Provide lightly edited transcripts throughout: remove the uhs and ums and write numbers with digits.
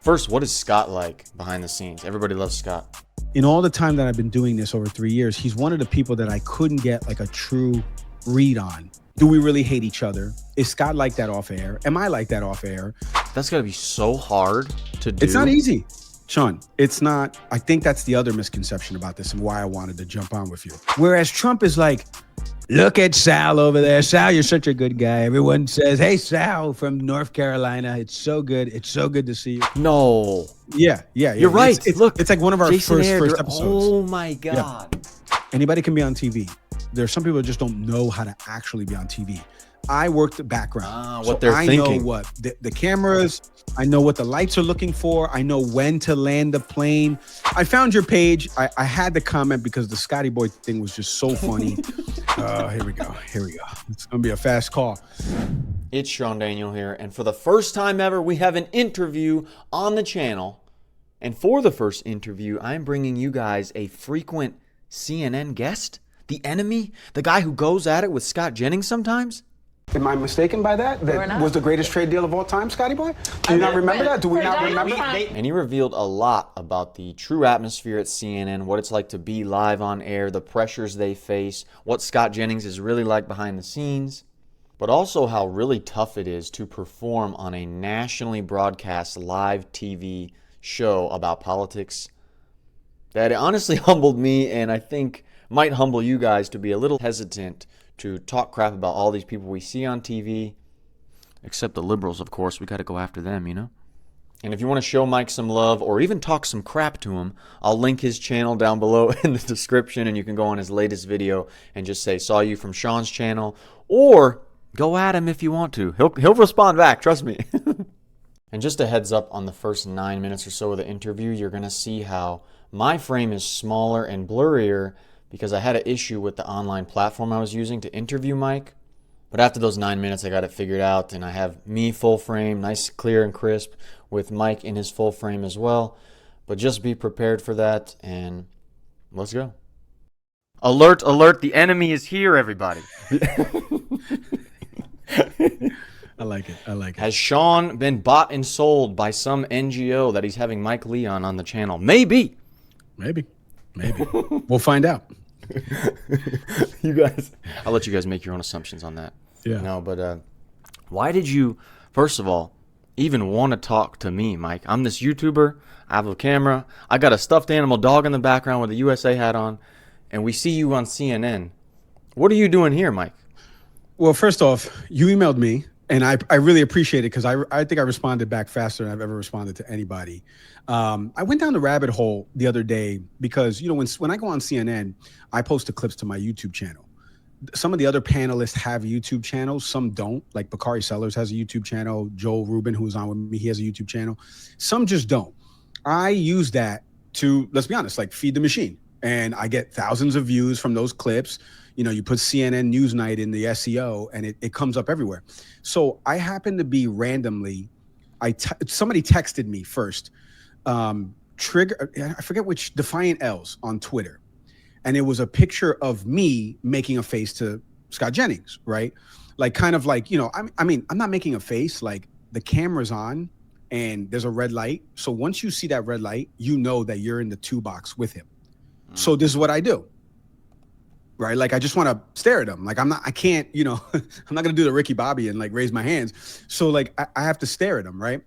First, what is Scott like behind the scenes? Everybody loves Scott. In all the time that I've been doing this over 3 years, he's one of the people that I couldn't get like a true read on. Do we really hate each other? Is Scott like that off air? Am I like that off air? That's got to be so hard to do. It's not easy, Sean. It's not. I think that's the other misconception about this and why I wanted to jump on with you. Whereas Trump is like, look at Sal over there. Sal, you're such a good guy. Everyone says, hey, Sal from North Carolina. It's so good. It's so good to see you. No. Yeah. You're right. Look, it's like one of our Jason first episodes. Oh, my God. Yeah. Anybody can be on TV. There's some people that just don't know how to actually be on TV. I work the background. What they're thinking. I know what the cameras, I know what the lights are looking for. I know when to land the plane. I found your page. I had to comment because the Scotty Boy thing was just so funny. Here we go. It's going to be a fast call. It's SeanDaniel here. And for the first time ever, we have an interview on the channel. And for the first interview, I'm bringing you guys a frequent CNN guest. The enemy, the guy who goes at it with Scott Jennings sometimes. Am I mistaken by that? That was the greatest trade deal of all time, Scotty Boy? Do you not remember that? Do we not remember? And he revealed a lot about the true atmosphere at CNN, what it's like to be live on air, the pressures they face, what Scott Jennings is really like behind the scenes, but also how really tough it is to perform on a nationally broadcast live TV show about politics. That honestly humbled me, and I think might humble you guys to be a little hesitant to talk crap about all these people we see on TV, except the liberals, of course. We got to go after them, you know? And if you want to show Mike some love or even talk some crap to him, I'll link his channel down below in the description, and you can go on his latest video and just say, saw you from Sean's channel, or go at him if you want to. He'll respond back, trust me. And just a heads up, on the first 9 minutes or so of the interview, you're going to see how my frame is smaller and blurrier because I had an issue with the online platform I was using to interview Mike. But after those 9 minutes, I got it figured out, and I have me full frame, nice, clear, and crisp, with Mike in his full frame as well. But just be prepared for that, and let's go. Alert, alert, the enemy is here, everybody. I like it. Has Sean been bought and sold by some NGO that he's having Mike Leon on the channel? Maybe. We'll find out. You guys, I'll let you guys make your own assumptions on that. Yeah. No, but why did you, first of all, even want to talk to me, Mike? I'm this YouTuber. I have a camera. I got a stuffed animal dog in the background with a USA hat on, and we see you on CNN. What are you doing here, Mike? Well, first off, you emailed me, and I really appreciate it because I think I responded back faster than I've ever responded to anybody. I went down the rabbit hole the other day because, you know, when I go on CNN, I post the clips to my YouTube channel. Some of the other panelists have YouTube channels. Some don't. Like Bakari Sellers has a YouTube channel. Joel Rubin, who was on with me, he has a YouTube channel. Some just don't. I use that to, let's be honest, like feed the machine. And I get thousands of views from those clips. You know, you put CNN Newsnight in the SEO and it comes up everywhere. So I happen to be randomly, somebody texted me first, I forget which, Defiant L's on Twitter. And it was a picture of me making a face to Scott Jennings, right? Like kind of like, you know, I mean, I'm not making a face, like the camera's on and there's a red light. So once you see that red light, you know that you're in the 2 box with him. So this is what I do. Right? Like, I just want to stare at him. Like, I can't, you know, I'm not going to do the Ricky Bobby and like raise my hands. So like, I have to stare at him. Right.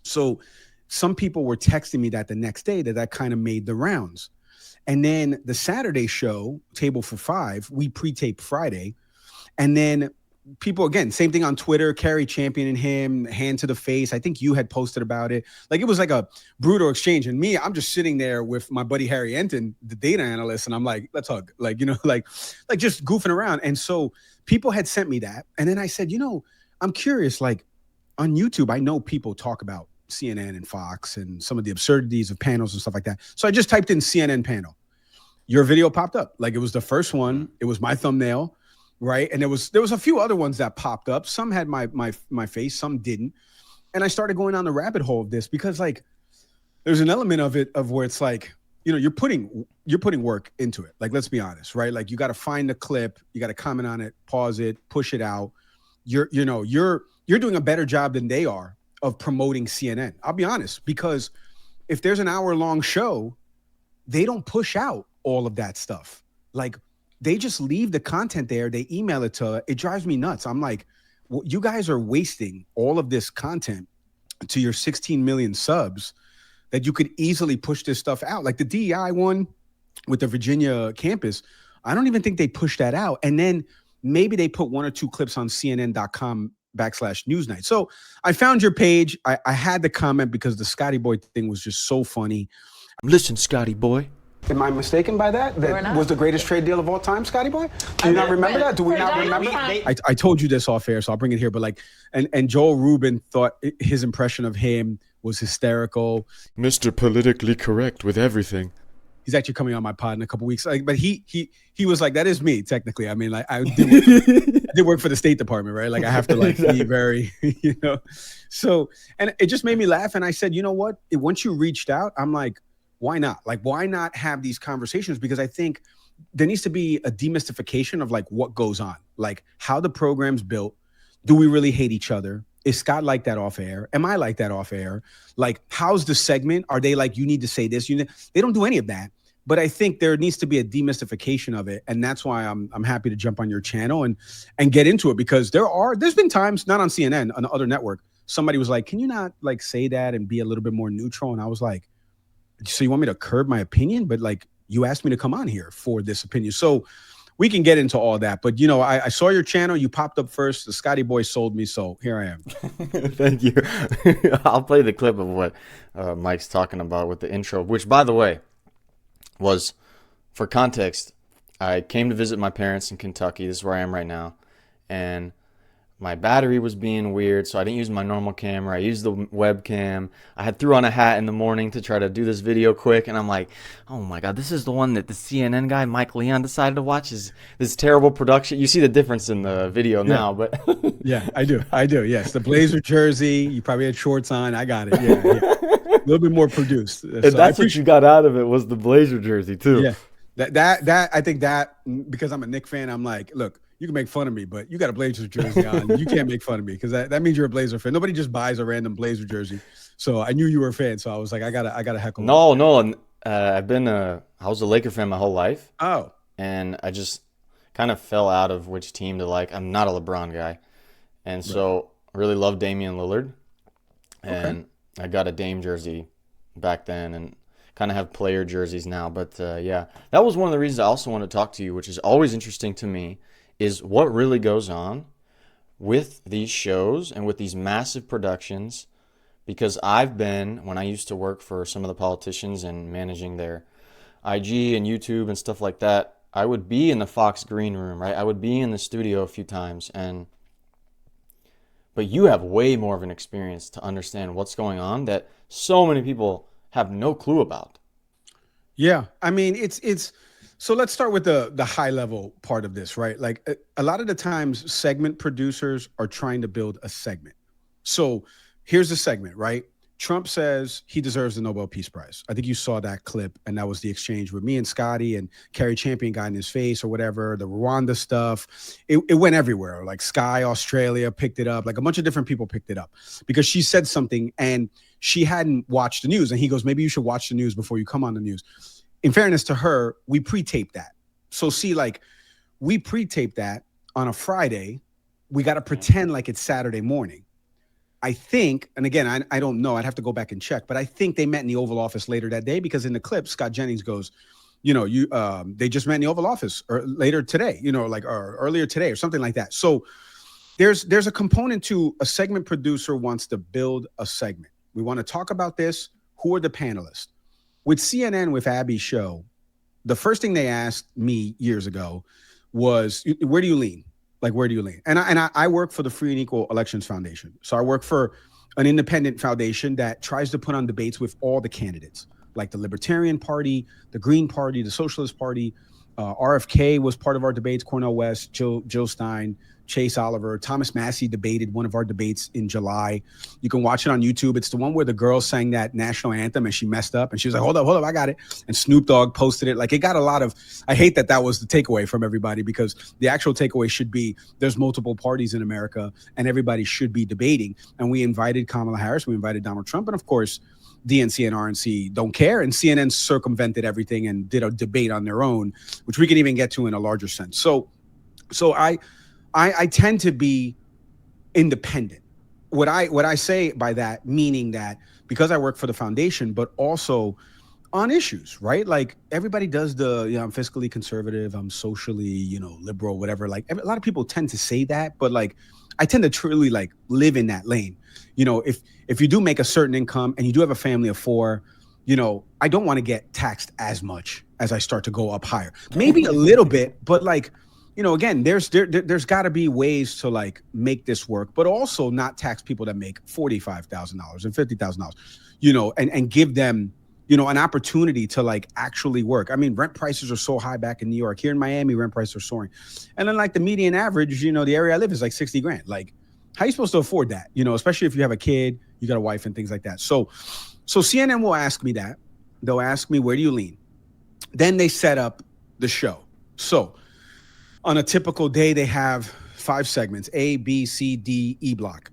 So some people were texting me that the next day that kind of made the rounds. And then the Saturday show, Table for Five, we pre-taped Friday. And then people, again, same thing on Twitter, Carrie championing him, hand to the face. I think you had posted about it. Like, it was like a brutal exchange. And me, I'm just sitting there with my buddy Harry Enton, the data analyst, and I'm like, let's hug. Like, you know, like just goofing around. And so people had sent me that. And then I said, you know, I'm curious, like on YouTube, I know people talk about CNN and Fox and some of the absurdities of panels and stuff like that. So I just typed in CNN panel. Your video popped up. Like, it was the first one. It was my thumbnail. Right. And there was a few other ones that popped up. Some had my face, some didn't. And I started going down the rabbit hole of this because, like, there's an element of it of where it's like, you know, you're putting work into it. Like, let's be honest, right? Like, you got to find the clip, you got to comment on it, pause it, push it out. You're doing a better job than they are of promoting CNN. I'll be honest, because if there's an hour-long show, they don't push out all of that stuff. Like, they just leave the content there. They email it to. It drives me nuts. I'm like, well, you guys are wasting all of this content to your 16 million subs that you could easily push this stuff out. Like the DEI one with the Virginia campus, I don't even think they pushed that out. And then maybe they put 1 or 2 clips on CNN.com/Newsnight. So I found your page. I had to comment because the Scotty Boy thing was just so funny. Listen, Scotty Boy. Am I mistaken by that? That was the greatest trade deal of all time, Scotty Boy? Do you not remember that? Do we not remember? I told you this off air, so I'll bring it here. But like, and Joel Rubin thought his impression of him was hysterical. Mr. Politically Correct with everything. He's actually coming on my pod in a couple weeks. Like, but he was like, that is me, technically. I mean, like, I did work for the State Department, right? Like, I have to like be very, you know. So, and it just made me laugh. And I said, you know what? Once you reached out, I'm like, why not? Like, why not have these conversations? Because I think there needs to be a demystification of like what goes on, like how the program's built. Do we really hate each other? Is Scott like that off air? Am I like that off air? Like, how's the segment? Are they like, you need to say this? They don't do any of that. But I think there needs to be a demystification of it. And that's why I'm happy to jump on your channel and get into it, because there's been times, not on CNN, on the other network, somebody was like, can you not like say that and be a little bit more neutral? And I was like, so you want me to curb my opinion? But like, you asked me to come on here for this opinion. So we can get into all that. But, you know, I saw your channel. You popped up first. The Scotty Boy sold me. So here I am. Thank you. I'll play the clip of what Mike's talking about with the intro, which, by the way, was, for context, I came to visit my parents in Kentucky. This is where I am right now. And my battery was being weird, so I didn't use my normal camera. I used the webcam. I had threw on a hat in the morning to try to do this video quick, and I'm like, oh my God, this is the one that the CNN guy, Mike Leon, decided to watch, is this terrible production. You see the difference in the video now, but... Yeah, I do. Yes, the Blazer jersey. You probably had shorts on. I got it. Yeah. A little bit more produced. So and that's what you got out of it, was the Blazer jersey, too. Yeah, that I think that, because I'm a Knicks fan, I'm like, look, you can make fun of me, but you got a Blazers jersey on. You can't make fun of me, because that means you're a Blazer fan. Nobody just buys a random Blazer jersey. So I knew you were a fan. So I was like, I gotta heckle. No. I was a Laker fan my whole life. Oh. And I just kind of fell out of which team to like. I'm not a LeBron guy. And so I really love Damian Lillard. And I got a Dame jersey back then and kind of have player jerseys now. But yeah, that was one of the reasons I also want to talk to you, which is always interesting to me, is what really goes on with these shows and with these massive productions. Because I've been, when I used to work for some of the politicians and managing their IG and YouTube and stuff like that, I would be in the Fox green room, right? I would be in the studio a few times. But you have way more of an experience to understand what's going on that so many people have no clue about. Yeah, I mean, it's so let's start with the high level part of this, right? Like a lot of the times segment producers are trying to build a segment. So here's the segment, right? Trump says he deserves the Nobel Peace Prize. I think you saw that clip, and that was the exchange with me and Scotty, and Carrie Champion got in his face or whatever, the Rwanda stuff. It went everywhere. Like Sky Australia picked it up. Like a bunch of different people picked it up because she said something and she hadn't watched the news. And he goes, maybe you should watch the news before you come on the news. In fairness to her, we pre-taped that. So see, like, we pre-taped that on a Friday. We got to pretend like it's Saturday morning. I think, and again, I don't know, I'd have to go back and check, but I think they met in the Oval Office later that day, because in the clip, Scott Jennings goes, you know, they just met in the Oval Office or later today, you know, like, or earlier today or something like that. So there's a component to a segment producer wants to build a segment. We want to talk about this. Who are the panelists? With CNN, with Abby's show, the first thing they asked me years ago was, where do you lean? Like, where do you lean? And I work for the Free and Equal Elections Foundation. So I work for an independent foundation that tries to put on debates with all the candidates, like the Libertarian Party, the Green Party, the Socialist Party. RFK was part of our debates, Cornel West, Jill Stein, Chase Oliver. Thomas Massey debated one of our debates in July. You can watch it on YouTube. It's the one where the girl sang that national anthem and she messed up and she was like, hold up, I got it. And Snoop Dogg posted it. Like, it got a lot of, I hate that was the takeaway from everybody, because the actual takeaway should be there's multiple parties in America and everybody should be debating. And we invited Kamala Harris, we invited Donald Trump, and of course, DNC and RNC don't care, and CNN circumvented everything and did a debate on their own, which we can even get to in a larger sense. So I tend to be independent. What I say by that, meaning that because I work for the foundation, but also on issues, right? Like, everybody does I'm fiscally conservative, I'm socially, liberal, whatever. Like, a lot of people tend to say that, but like, I tend to truly like live in that lane. If you do make a certain income and you do have a family of 4, I don't want to get taxed as much as I start to go up higher. Maybe a little bit, but like, again, there's got to be ways to like make this work, but also not tax people that make $45,000 and $50,000, and give them, an opportunity to like actually work. I mean, rent prices are so high back in New York. Here in Miami, rent prices are soaring. And then like the median average, the area I live is like 60 grand. Like, how are you supposed to afford that? Especially if you have a kid, you got a wife and things like that. So CNN will ask me that. They'll ask me, where do you lean? Then they set up the show. So on a typical day, they have 5 segments, A, B, C, D, E block.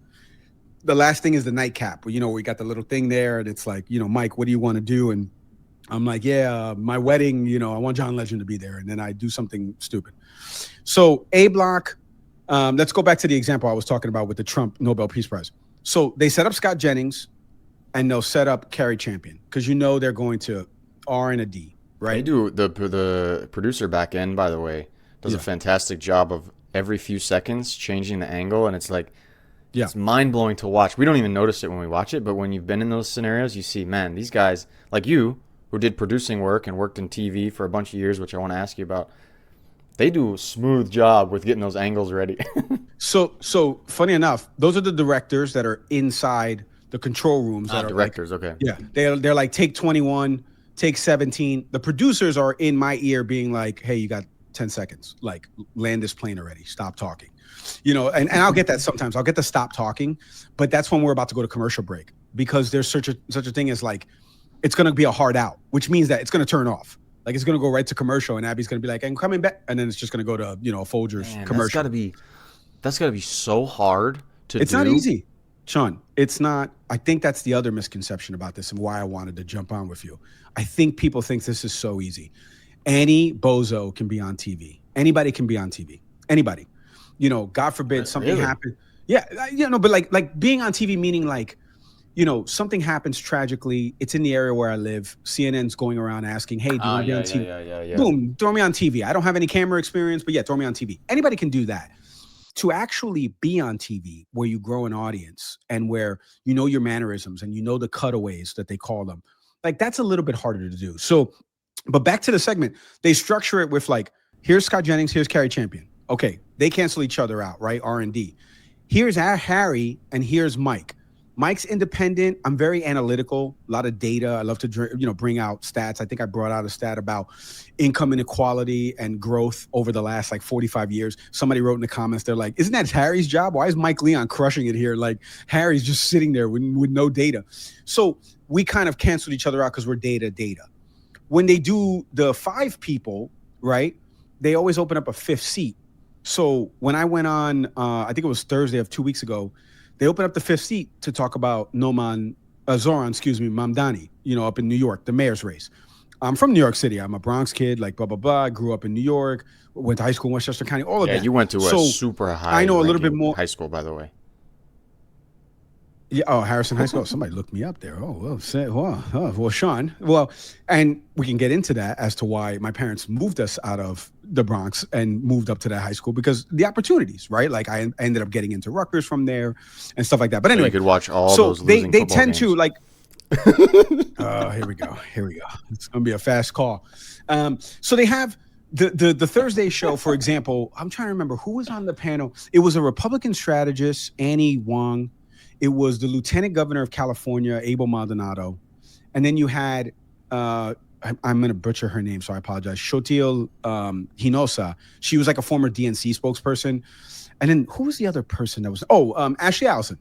The last thing is the nightcap. We got the little thing there, and it's like, Mike, what do you want to do? And I'm like, my wedding, I want John Legend to be there. And then I do something stupid. So A block, let's go back to the example I was talking about with the Trump Nobel Peace Prize. So they set up Scott Jennings, and they'll set up Carrie Champion, because they're going to R and a D, right? They do. The producer back end, by the way, does a fantastic job of every few seconds changing the angle, and it's like, it's mind-blowing to watch. We don't even notice it when we watch it, but when you've been in those scenarios, you see, man, these guys, like you, who did producing work and worked in TV for a bunch of years, which I want to ask you about, they do a smooth job with getting those angles ready. So funny enough, those are the directors that are inside the control rooms. That are directors, like, okay. Yeah, they're like, take 21, take 17. The producers are in my ear being like, hey, you got 10 seconds. Like, land this plane already. Stop talking. And I'll get that sometimes. I'll get the stop talking, but that's when we're about to go to commercial break, because there's such a thing as like, it's going to be a hard out, which means that it's going to turn off. Like, it's going to go right to commercial, and Abby's going to be like, I'm coming back. And then it's just going to go to, a Folgers commercial. That's got to be so hard to do. It's not easy, Sean. It's not. I think that's the other misconception about this and why I wanted to jump on with you. I think people think this is so easy. Any bozo can be on TV. Anybody can be on TV. Anybody. God forbid something happened. Yeah, but like being on TV, meaning like, something happens tragically. It's in the area where I live. CNN's going around asking, hey, do you want to be on TV? Yeah. Boom, throw me on TV. I don't have any camera experience, but throw me on TV. Anybody can do that. To actually be on TV, where you grow an audience and where your mannerisms and the cutaways that they call them, like, that's a little bit harder to do. So, but back to the segment, they structure it with like, here's Scott Jennings, here's Carrie Champion. Okay, they cancel each other out, right? R&D. Here's Harry, and here's Mike. Mike's independent. I'm very analytical, a lot of data. I love to bring out stats. I think I brought out a stat about income inequality and growth over the last like 45 years. Somebody wrote in the comments, they're like, isn't that Harry's job? Why is Mike Leon crushing it here? Like, Harry's just sitting there with no data. So we kind of canceled each other out because we're data. When they do the 5 people, right, they always open up a 5th seat. So when I went on, I think it was Thursday of 2 weeks ago, they opened up the 5th seat to talk about Zoran Mamdani, up in New York, the mayor's race. I'm from New York City. I'm a Bronx kid, like blah, blah, blah. I grew up in New York, went to high school in Westchester County, all of that. Yeah, you went to a super high I know a little bit more. High school, by the way. Yeah. Oh, Harrison High School. Somebody looked me up there. Oh, well, Sean. Well, and we can get into that as to why my parents moved us out of the Bronx and moved up to that high school, because the opportunities, right? Like, I ended up getting into Rutgers from there and stuff like that. But anyway, so you could watch all those losing they football tend games. to like. Here we go. It's gonna be a fast call. So they have the Thursday show, for example. I'm trying to remember who was on the panel. It was a Republican strategist, Annie Wong. It was the Lieutenant Governor of California, Abel Maldonado. And then you had, I'm going to butcher her name, so I apologize, Xochitl Hinojosa. She was like a former DNC spokesperson. And then who was the other person that was? Ashley Allison.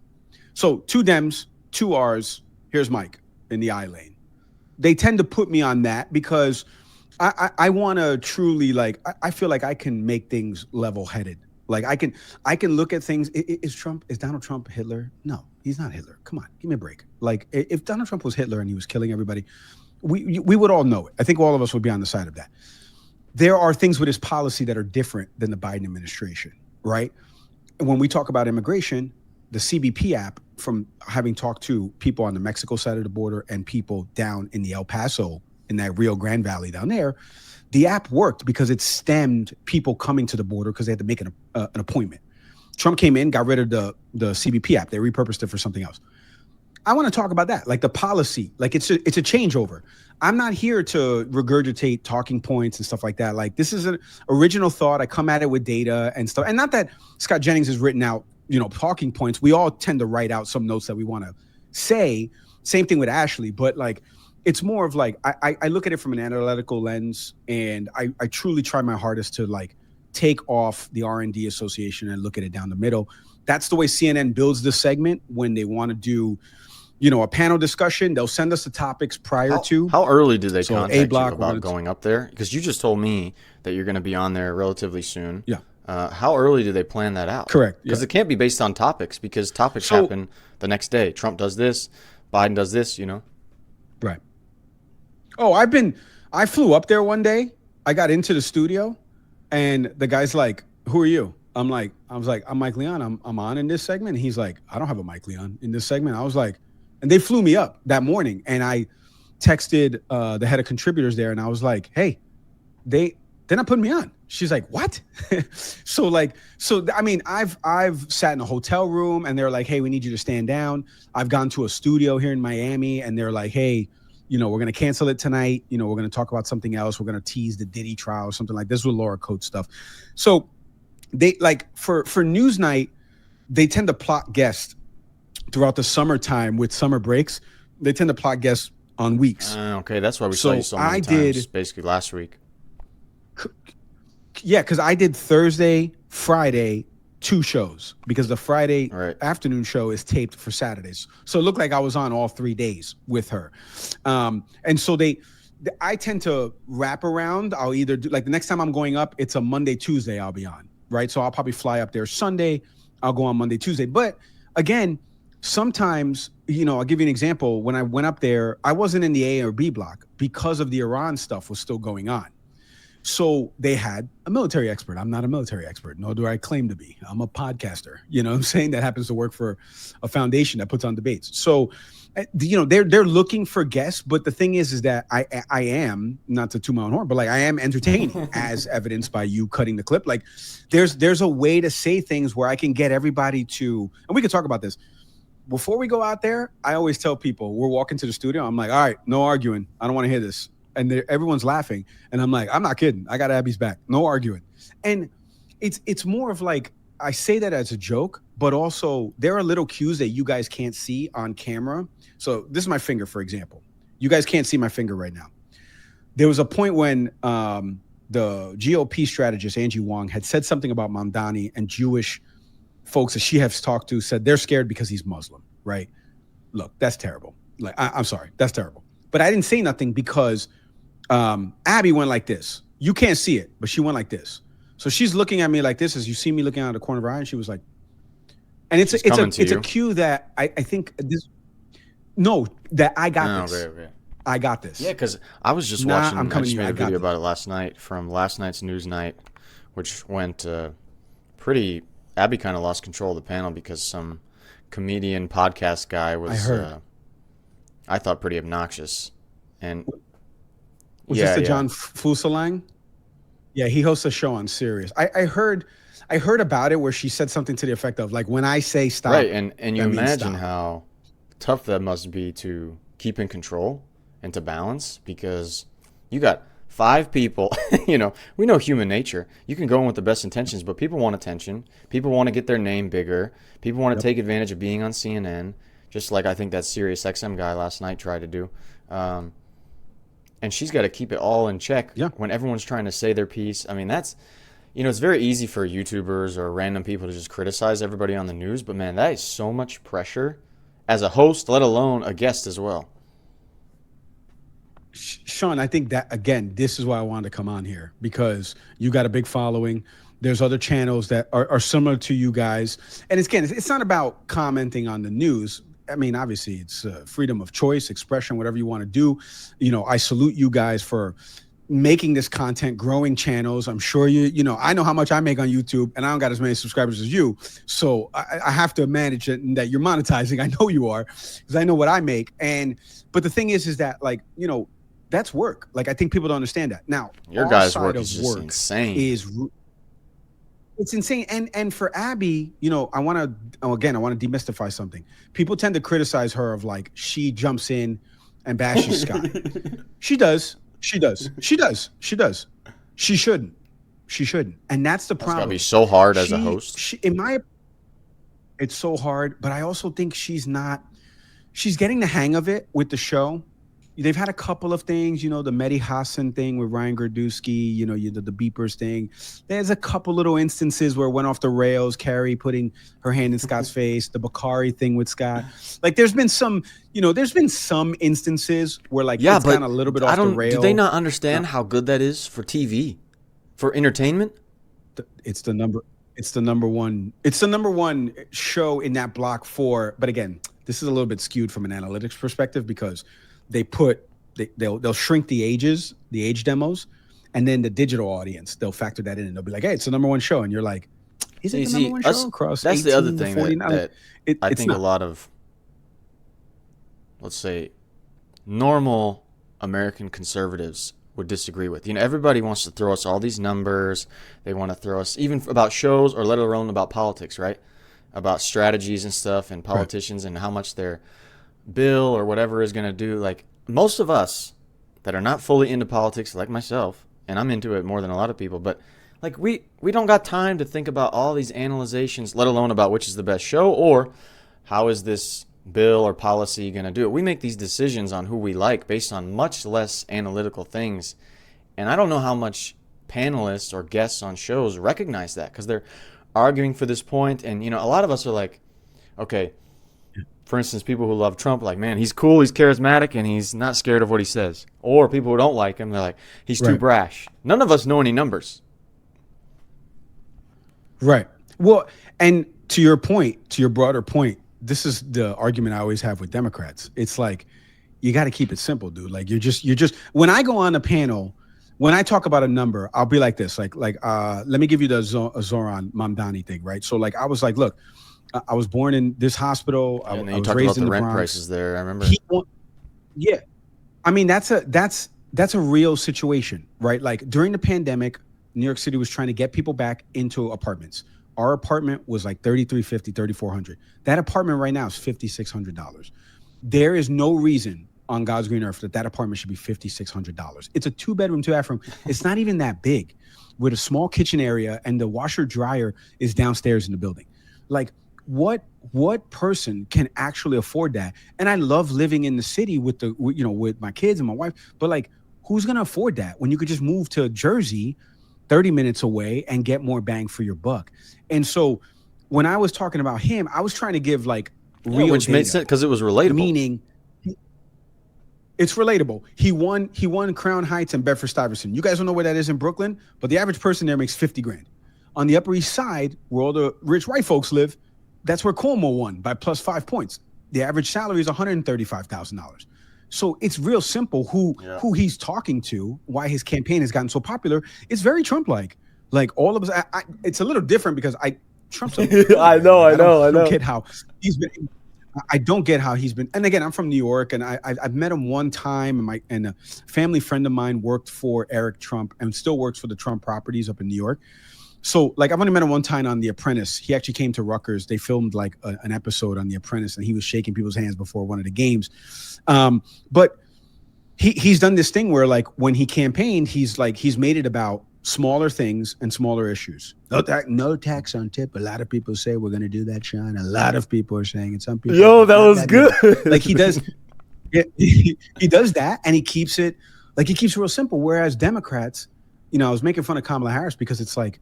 So 2 Dems, 2 Rs. Here's Mike in the I lane. They tend to put me on that because I want to truly I feel like I can make things level-headed. Like I can look at things. Is Donald Trump Hitler? No, he's not Hitler. Come on, give me a break. Like if Donald Trump was Hitler and he was killing everybody, we would all know it. I think all of us would be on the side of that. There are things with his policy that are different than the Biden administration, right? And when we talk about immigration, the CBP app, from having talked to people on the Mexico side of the border and people down in the El Paso, in that Rio Grande Valley down there, the app worked because it stemmed people coming to the border because they had to make an appointment. Trump came in, got rid of the CBP app. They repurposed it for something else. I want to talk about that, like the policy, like it's a changeover. I'm not here to regurgitate talking points and stuff like that. Like this is an original thought. I come at it with data and stuff. And not that Scott Jennings has written out, talking points. We all tend to write out some notes that we want to say. Same thing with Ashley, but like, it's more of like, I look at it from an analytical lens, and I truly try my hardest to like take off the R&D association and look at it down the middle. That's the way CNN builds the segment when they want to do, a panel discussion. They'll send us the topics prior to. How early do they contact you A-block, about going up there? Because you just told me that you're going to be on there relatively soon. Yeah. How early do they plan that out? Correct. Because it can't be based on topics, because topics happen the next day. Trump does this, Biden does this, Right. Oh, I flew up there one day. I got into the studio and the guy's like, "Who are you?" I was like, "I'm Mike Leon. I'm on in this segment." And he's like, "I don't have a Mike Leon in this segment." I was like, and they flew me up that morning, and I texted the head of contributors there, and I was like, "Hey, they're not putting me on." She's like, "What?" So I mean, I've sat in a hotel room and they're like, "Hey, we need you to stand down." I've gone to a studio here in Miami and they're like, "Hey, we're going to cancel it tonight. We're going to talk about something else. We're going to tease the Diddy trial or something like this with Laura Coates stuff." So they like for Newsnight, they tend to plot guests throughout the summertime with summer breaks. They tend to plot guests on weeks. Okay, that's why we saw you so many times, basically last week. Yeah, because I did Thursday, Friday, 2 shows, because the Friday afternoon show is taped for Saturdays. So it looked like I was on all 3 days with her. And so I tend to wrap around. I'll either do, like the next time I'm going up, it's a Monday, Tuesday I'll be on, right? So I'll probably fly up there Sunday. I'll go on Monday, Tuesday. But again, sometimes, I'll give you an example. When I went up there, I wasn't in the A or B block because of the Iran stuff was still going on. So they had a military expert. I'm not a military expert, nor do I claim to be. I'm a podcaster, what I'm saying, that happens to work for a foundation that puts on debates. So, they're looking for guests, but the thing is that I am, not to toot my own horn, but like I am entertaining as evidenced by you cutting the clip. Like there's a way to say things where I can get everybody to, and we can talk about this. Before we go out there, I always tell people, we're walking to the studio, I'm like, all right, no arguing. I don't want to hear this. And everyone's laughing. And I'm like, I'm not kidding. I got Abby's back. No arguing. And it's more of like, I say that as a joke, but also there are little cues that you guys can't see on camera. So this is my finger, for example. You guys can't see my finger right now. There was a point when the GOP strategist, Angie Wong, had said something about Mamdani, and Jewish folks that she has talked to said they're scared because he's Muslim, right? Look, that's terrible. Like, I'm sorry, that's terrible. But I didn't say nothing because Abby went like this. You can't see it, but she went like this. So she's looking at me like this, as you see me looking out of the corner of her eye, and she was like, and it's a cue that I think that I got this. Right. I got this. Yeah, because I was just watching. I just made a video about it last night from last night's Newsnight, which went pretty. Abby kind of lost control of the panel because some comedian podcast guy was. I thought pretty obnoxious, and was this the John Fusselang? Yeah, he hosts a show on Sirius. I heard about it where she said something to the effect of like, when I say stop, right, and you imagine how tough that must be to keep in control and to balance, because you got 5 people. We know human nature. You can go in with the best intentions, but people want attention. People want to get their name bigger. People want to take advantage of being on CNN. Just like I think that Sirius XM guy last night tried to do. And she's got to keep it all in check when everyone's trying to say their piece. I mean, that's, it's very easy for YouTubers or random people to just criticize everybody on the news, but man, that is so much pressure as a host, let alone a guest as well. Sean, I think that, again, this is why I wanted to come on here, because you got a big following. There's other channels that are similar to you guys. And it's not about commenting on the news. I mean, obviously, it's freedom of choice, expression, whatever you want to do. I salute you guys for making this content, growing channels. I'm sure I know how much I make on YouTube, and I don't got as many subscribers as you. So I have to manage it, and that you're monetizing. I know you are, because I know what I make. But the thing is that, like, that's work. Like, I think people don't understand that. Now, your guys' work is just insane. It's insane. And for Abby, I want to demystify something. People tend to criticize her of, like, she jumps in and bashes Scott. She does. She shouldn't. And that's the problem. It's gotta be so hard as a host. It's so hard, but I also think she's getting the hang of it with the show. They've had a couple of things, the Mehdi Hassan thing with Ryan Gerdusky, the beepers thing. There's a couple little instances where it went off the rails, Carrie putting her hand in Scott's face, the Bakari thing with Scott. Like, there's been some instances where, like, it's kind of a little bit off the rails. Do they not understand how good that is for TV, for entertainment? It's the number one show in that block for, but again, this is a little bit skewed from an analytics perspective, because they'll shrink the age demos, and then the digital audience, they'll factor that in, and they'll be like, hey, it's the number one show. And you're like, is it the number one show across 18 the other thing to 40? that I think a lot of, let's say, normal American conservatives would disagree with. Everybody wants to throw us all these numbers. They want to throw us even about shows, or let alone about politics, right? About strategies and stuff, and politicians, and how much their bill or whatever is going to do. Like, most of us that are not fully into politics, like myself, and I'm into it more than a lot of people, but like, we don't got time to think about all these analyzations, let alone about which is the best show, or how is this bill or policy going to do it. We make these decisions on who we like based on much less analytical things, and I don't know how much panelists or guests on shows recognize that, because they're arguing for this point. And a lot of us are like, okay, for instance, people who love Trump, like, man, he's cool, he's charismatic, and he's not scared of what he says. Or people who don't like him, they're like, he's too brash. None of us know any numbers. Right. Well, and to your broader point, this is the argument I always have with Democrats. It's like, you got to keep it simple, dude. Like, you're just, when I go on a panel, when I talk about a number, I'll be like this, like, let me give you the Zoran Mamdani thing, right? So, like, I was like, look, I was born in this hospital. And then I you was talked raised about in the the rent Bronx. prices there. I remember. Yeah, I mean, that's a real situation, right? Like, during the pandemic, New York City was trying to get people back into apartments. Our apartment was like $3,350, $3,400. That apartment right now is $5,600. There is no reason on God's green earth that apartment should be $5,600. It's a 2-bedroom, 2-bathroom. It's not even that big, with a small kitchen area, and the washer dryer is downstairs in the building. Like, what person can actually afford that? And I love living in the city with my kids and my wife, but, like, who's going to afford that when you could just move to Jersey 30 minutes away and get more bang for your buck? And so when I was talking about him, I was trying to give, like, real which data, made sense because it was relatable. Meaning, it's relatable. He won Crown Heights and Bedford-Stuyvesant. You guys don't know where that is in Brooklyn, but the average person there makes $50,000. On the Upper East Side, where all the rich white folks live, that's where Cuomo won by plus 5 points. The average salary is $135,000. So it's real simple who he's talking to, why his campaign has gotten so popular. It's very Trump-like. Like, all of us, it's a little different because Trump's a I know. I don't get how he's been. I don't get how he's been. And again, I'm from New York, and I've met him one time, and a family friend of mine worked for Eric Trump and still works for the Trump properties up in New York. So, like, I've only met him one time on The Apprentice. He actually came to Rutgers. They filmed, like, an episode on The Apprentice, and he was shaking people's hands before one of the games. But he's done this thing where, like, when he campaigned, he's made it about smaller things and smaller issues. No tax on tip. A lot of people say we're going to do that, Sean. A lot of people are saying it. Some people. Yo, that was good. Like, he does. Yeah, he does that, and he keeps it real simple. Whereas Democrats, I was making fun of Kamala Harris because it's like,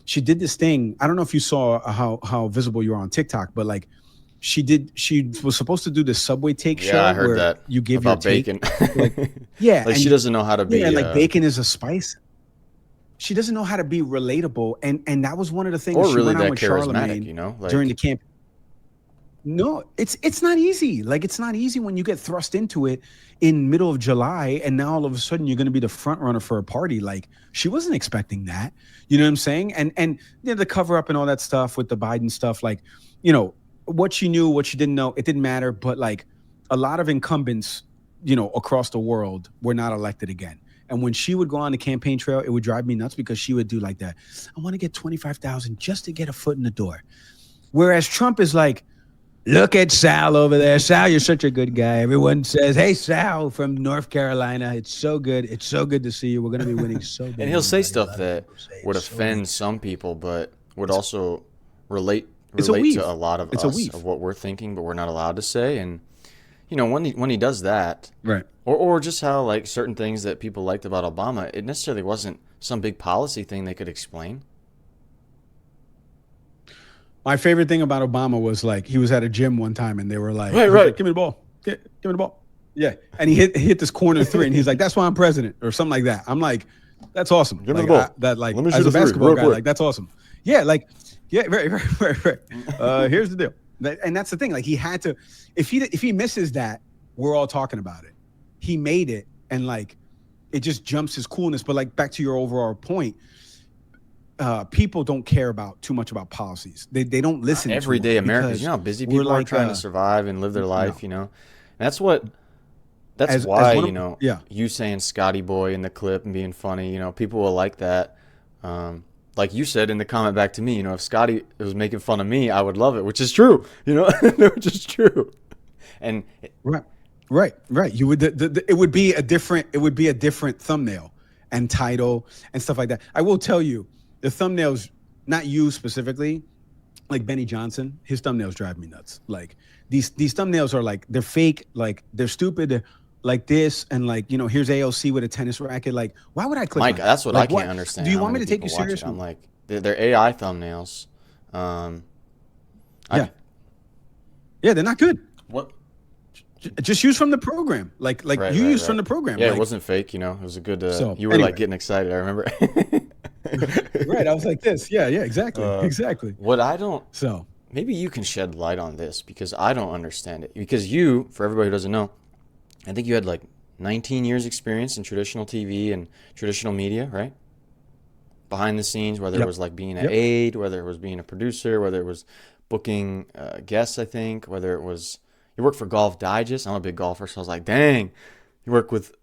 she did this thing. I don't know if you saw how visible you are on TikTok, but like she was supposed to do this Subway take show I heard where that you give about your take. bacon. Like, yeah, like she doesn't know how to be. Yeah, like bacon is a spice. She doesn't know how to be relatable, and that was one of the things. Or she really went on that with charismatic, Charlemagne, you know, like, during the camp. No, it's not easy. Like, it's not easy when you get thrust into it in middle of July, and now all of a sudden you're going to be the front runner for a party. Like, she wasn't expecting that. You know what I'm saying? And you know, the cover up and all that stuff with the Biden stuff, like, you know, what she knew, what she didn't know, it didn't matter. But like a lot of incumbents, you know, across the world were not elected again. And when she would go on the campaign trail, it would drive me nuts because she would do like that. I want to get 25,000 just to get a foot in the door. Whereas Trump is like, look at Sal over there. Sal, you're such a good guy. Everyone says, hey, Sal from North Carolina. It's so good. It's so good to see you. We're going to be winning so big. And he'll say stuff that would offend some people, but would also relate to a lot of us, of what we're thinking, but we're not allowed to say. And, you know, when he does that, right, or just how, like, certain things that people liked about Obama, it necessarily wasn't some big policy thing they could explain. My favorite thing about Obama was, like, he was at a gym one time and they were like, right. Give me the ball. Give me the ball. Yeah. And he hit this corner three and he's like, that's why I'm president, or something like that. I'm like, that's awesome. Give me the ball. As a basketball guy, like, that's awesome. Yeah, like, yeah, right. Here's the deal. And that's the thing. Like, he had to, if he misses that, we're all talking about it. He made it, and like, it just jumps his coolness. But like, back to your overall point, people don't care too much about policies. They don't listen. Everyday Americans, you know how busy people are trying to survive and live their life. You know, and that's why you know, you saying Scotty Boy in the clip and being funny. You know, people will like that. Like you said in the comment back to me, you know, if Scotty was making fun of me, I would love it, which is true. You know, which is true. And right. You would it would be a different thumbnail and title and stuff like that. I will tell you, the thumbnails, not you specifically, like Benny Johnson, his thumbnails drive me nuts. Like, these thumbnails are like, they're fake, like, they're stupid, like this, and like, you know, here's AOC with a tennis racket. Like, why would I click Mike, on that's what like, I can't understand. Do you want me to take you seriously? I'm like, they're AI thumbnails. Yeah, they're not good. What? Just use from the program, like you used from the program. Yeah, like, it wasn't fake. You know, it was a good. You were anyway. like getting excited. I remember. Right, I was like this. Yeah, exactly. What I don't. So maybe you can shed light on this, because I don't understand it. Because you, for everybody who doesn't know, I think you had like 19 years experience in traditional TV and traditional media, right? Behind the scenes, whether it was like being an aide, whether it was being a producer, whether it was booking guests, I think, whether it was you worked for Golf Digest. I'm a big golfer, so I was like, dang, you work with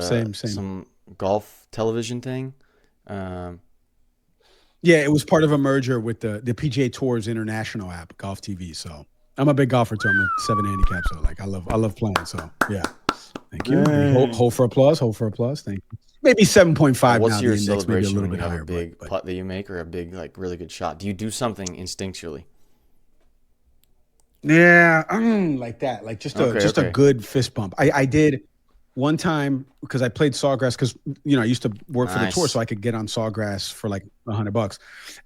same. some golf television thing. Yeah, it was part of a merger with the PGA Tour's international app, Golf TV. So I'm a big golfer too. I'm a 7 handicap, so like I love playing. So yeah, thank you. Hold for applause. Thank you. Maybe 7.5. What's now, your the index, celebration maybe a little when you bit have higher, a big putt that you make, or a big, like, really good shot? Do you do something instinctually? Yeah, like that, like just a good fist bump. I did one time because I played Sawgrass, because, you know, I used to work for the tour, so I could get on Sawgrass for like $100.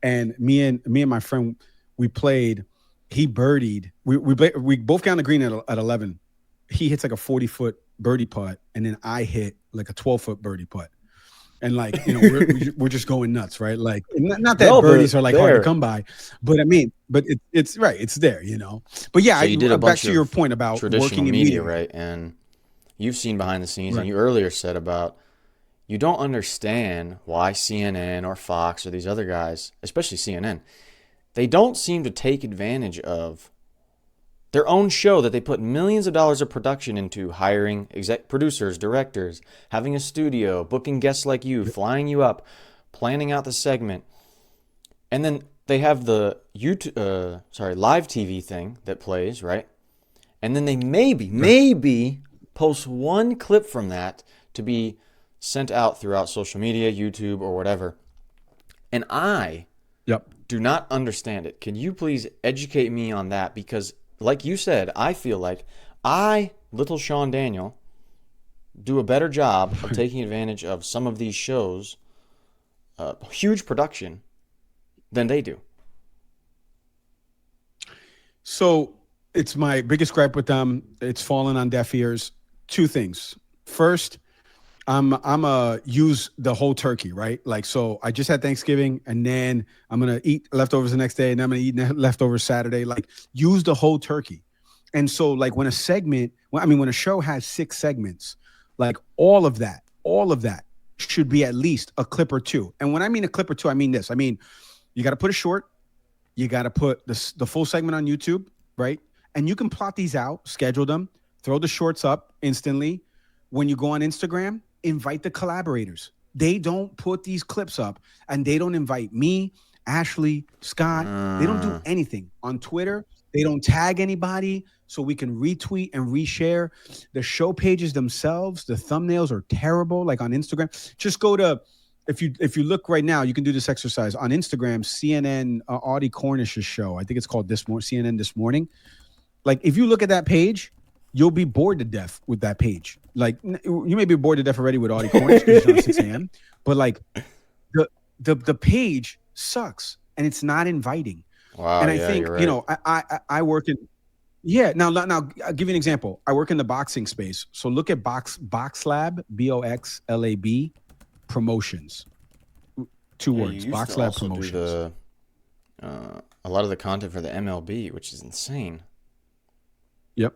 And me and my friend, we played. He birdied. We both got on the green at 11. He hits like a 40-foot birdie putt, and then I hit like a 12-foot birdie putt. And like, you know, we're just going nuts, right? Like, not that birdies are like hard to come by, but I mean, but it's right, it's there, you know. But yeah, so you did a back bunch to your point about working in media, right? And you've seen behind the scenes, and you earlier said about you don't understand why CNN or Fox or these other guys, especially CNN, they don't seem to take advantage of their own show that they put millions of dollars of production into, hiring producers, directors, having a studio, booking guests like you, flying you up, planning out the segment. And then they have the live TV thing that plays, right? And then they maybe post one clip from that to be sent out throughout social media, YouTube, or whatever. And I do not understand it. Can you please educate me on that? Because like you said, I feel like little Sean Daniel, do a better job of taking advantage of some of these shows, huge production, than they do. So it's my biggest gripe with them. It's fallen on deaf ears. Two things. First, I'm a use the whole turkey, right? Like, so I just had Thanksgiving, and then I'm gonna eat leftovers the next day, and then I'm gonna eat leftovers Saturday. Like, use the whole turkey. And so, like, when a show has 6 segments, like all of that should be at least a clip or two. And when I mean a clip or two, I mean this. I mean, you got to put a short, you got to put the full segment on YouTube, right? And you can plot these out, schedule them, throw the shorts up instantly. When you go on Instagram, invite the collaborators. They don't put these clips up, and they don't invite me, Ashley, Scott. They don't do anything. On Twitter, they don't tag anybody so we can retweet and reshare. The show pages themselves, the thumbnails are terrible. Like on Instagram, just go to, if you look right now, you can do this exercise on Instagram. CNN, Audie Cornish's show, I think it's called CNN This Morning. Like, if you look at that page, you'll be bored to death with that page. Like, you may be bored to death already with Audie Cornish because it's on 6 a.m. But like, the page sucks and it's not inviting. Wow, and I think right. you know, I work in. Yeah. Now I'll give you an example. I work in the boxing space. So look at BoxLab, BoxLab promotions. 2 words. BoxLab promotions. Do a lot of the content for the MLB, which is insane. Yep.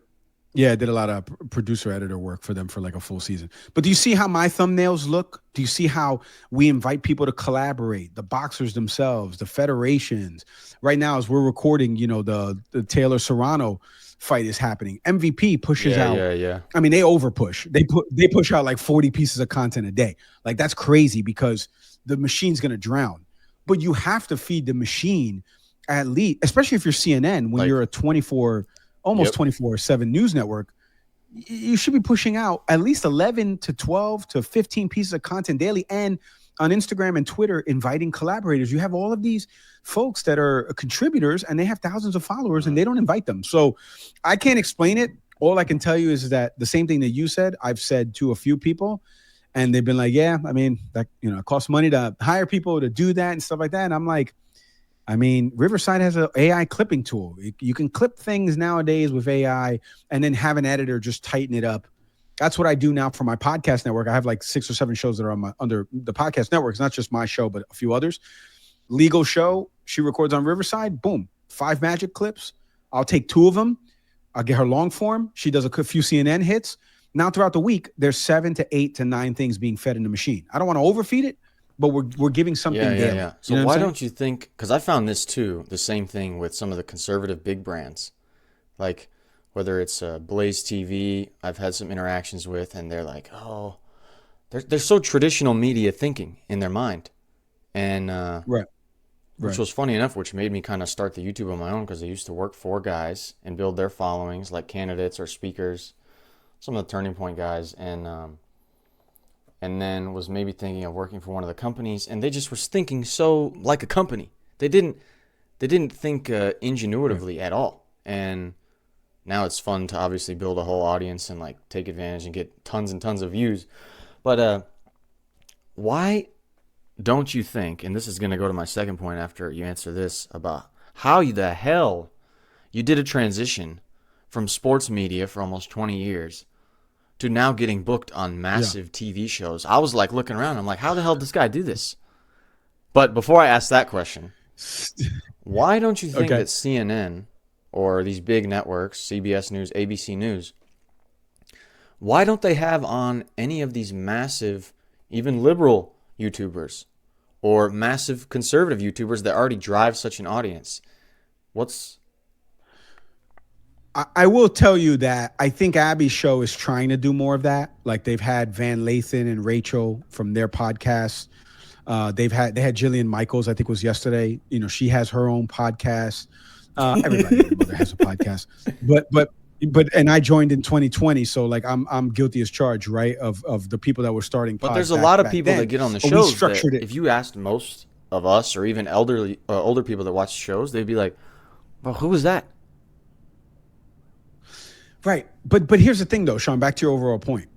Yeah, I did a lot of producer editor work for them for like a full season. But do you see how my thumbnails look? Do you see how we invite people to collaborate? The boxers themselves, the federations. Right now, as we're recording, you know, the Taylor Serrano fight is happening. MVP pushes out. Yeah. I mean, they overpush. They push out like 40 pieces of content a day. Like, that's crazy because the machine's going to drown. But you have to feed the machine at least, especially if you're CNN, when you're a 24/7 news network, you should be pushing out at least 11 to 12 to 15 pieces of content daily. And on Instagram and Twitter, inviting collaborators. You have all of these folks that are contributors and they have thousands of followers and they don't invite them. So I can't explain it. All I can tell you is that the same thing that you said, I've said to a few people, and they've been like, yeah, I mean, that, you know, it costs money to hire people to do that and stuff like that. And I'm like, I mean, Riverside has an AI clipping tool. You can clip things nowadays with AI and then have an editor just tighten it up. That's what I do now for my podcast network. I have like 6 or 7 shows that are under the podcast network. It's not just my show, but a few others. Legal show, she records on Riverside. Boom, 5 magic clips. I'll take 2 of them. I'll get her long form. She does a few CNN hits. Now throughout the week, there's 7 to 8 to 9 things being fed in the machine. I don't want to overfeed it, but we're giving something daily. Yeah. So why don't you think, because I found this too, the same thing with some of the conservative big brands, like whether it's Blaze TV, I've had some interactions with, and they're like, oh, they're so traditional media thinking in their mind. And which was funny enough, which made me kind of start the YouTube on my own, because I used to work for guys and build their followings, like candidates or speakers, some of the Turning Point guys, and then was maybe thinking of working for one of the companies, and they just was thinking so like a company. They didn't think ingenuitively at all. And now it's fun to obviously build a whole audience and like take advantage and get tons and tons of views. But why don't you think, and this is going to go to my second point after you answer this, about how the hell you did a transition from sports media for almost 20 years to now getting booked on massive TV shows? I was like looking around. I'm like, how the hell did this guy do this? But before I ask that question, why don't you think that CNN or these big networks, CBS News, ABC News, why don't they have on any of these massive, even liberal YouTubers or massive conservative YouTubers that already drive such an audience? I will tell you that I think Abby's show is trying to do more of that. Like, they've had Van Lathan and Rachel from their podcast. They had Jillian Michaels, I think was yesterday. You know, she has her own podcast. Everybody and their mother has a podcast. But and I joined in 2020, so like I'm guilty as charged, right? Of the people that were starting. But there's a lot of people that get on the shows that if you asked most of us or even older people that watch shows, they'd be like, "Well, who was that?" Right. But here's the thing though, Sean, back to your overall point.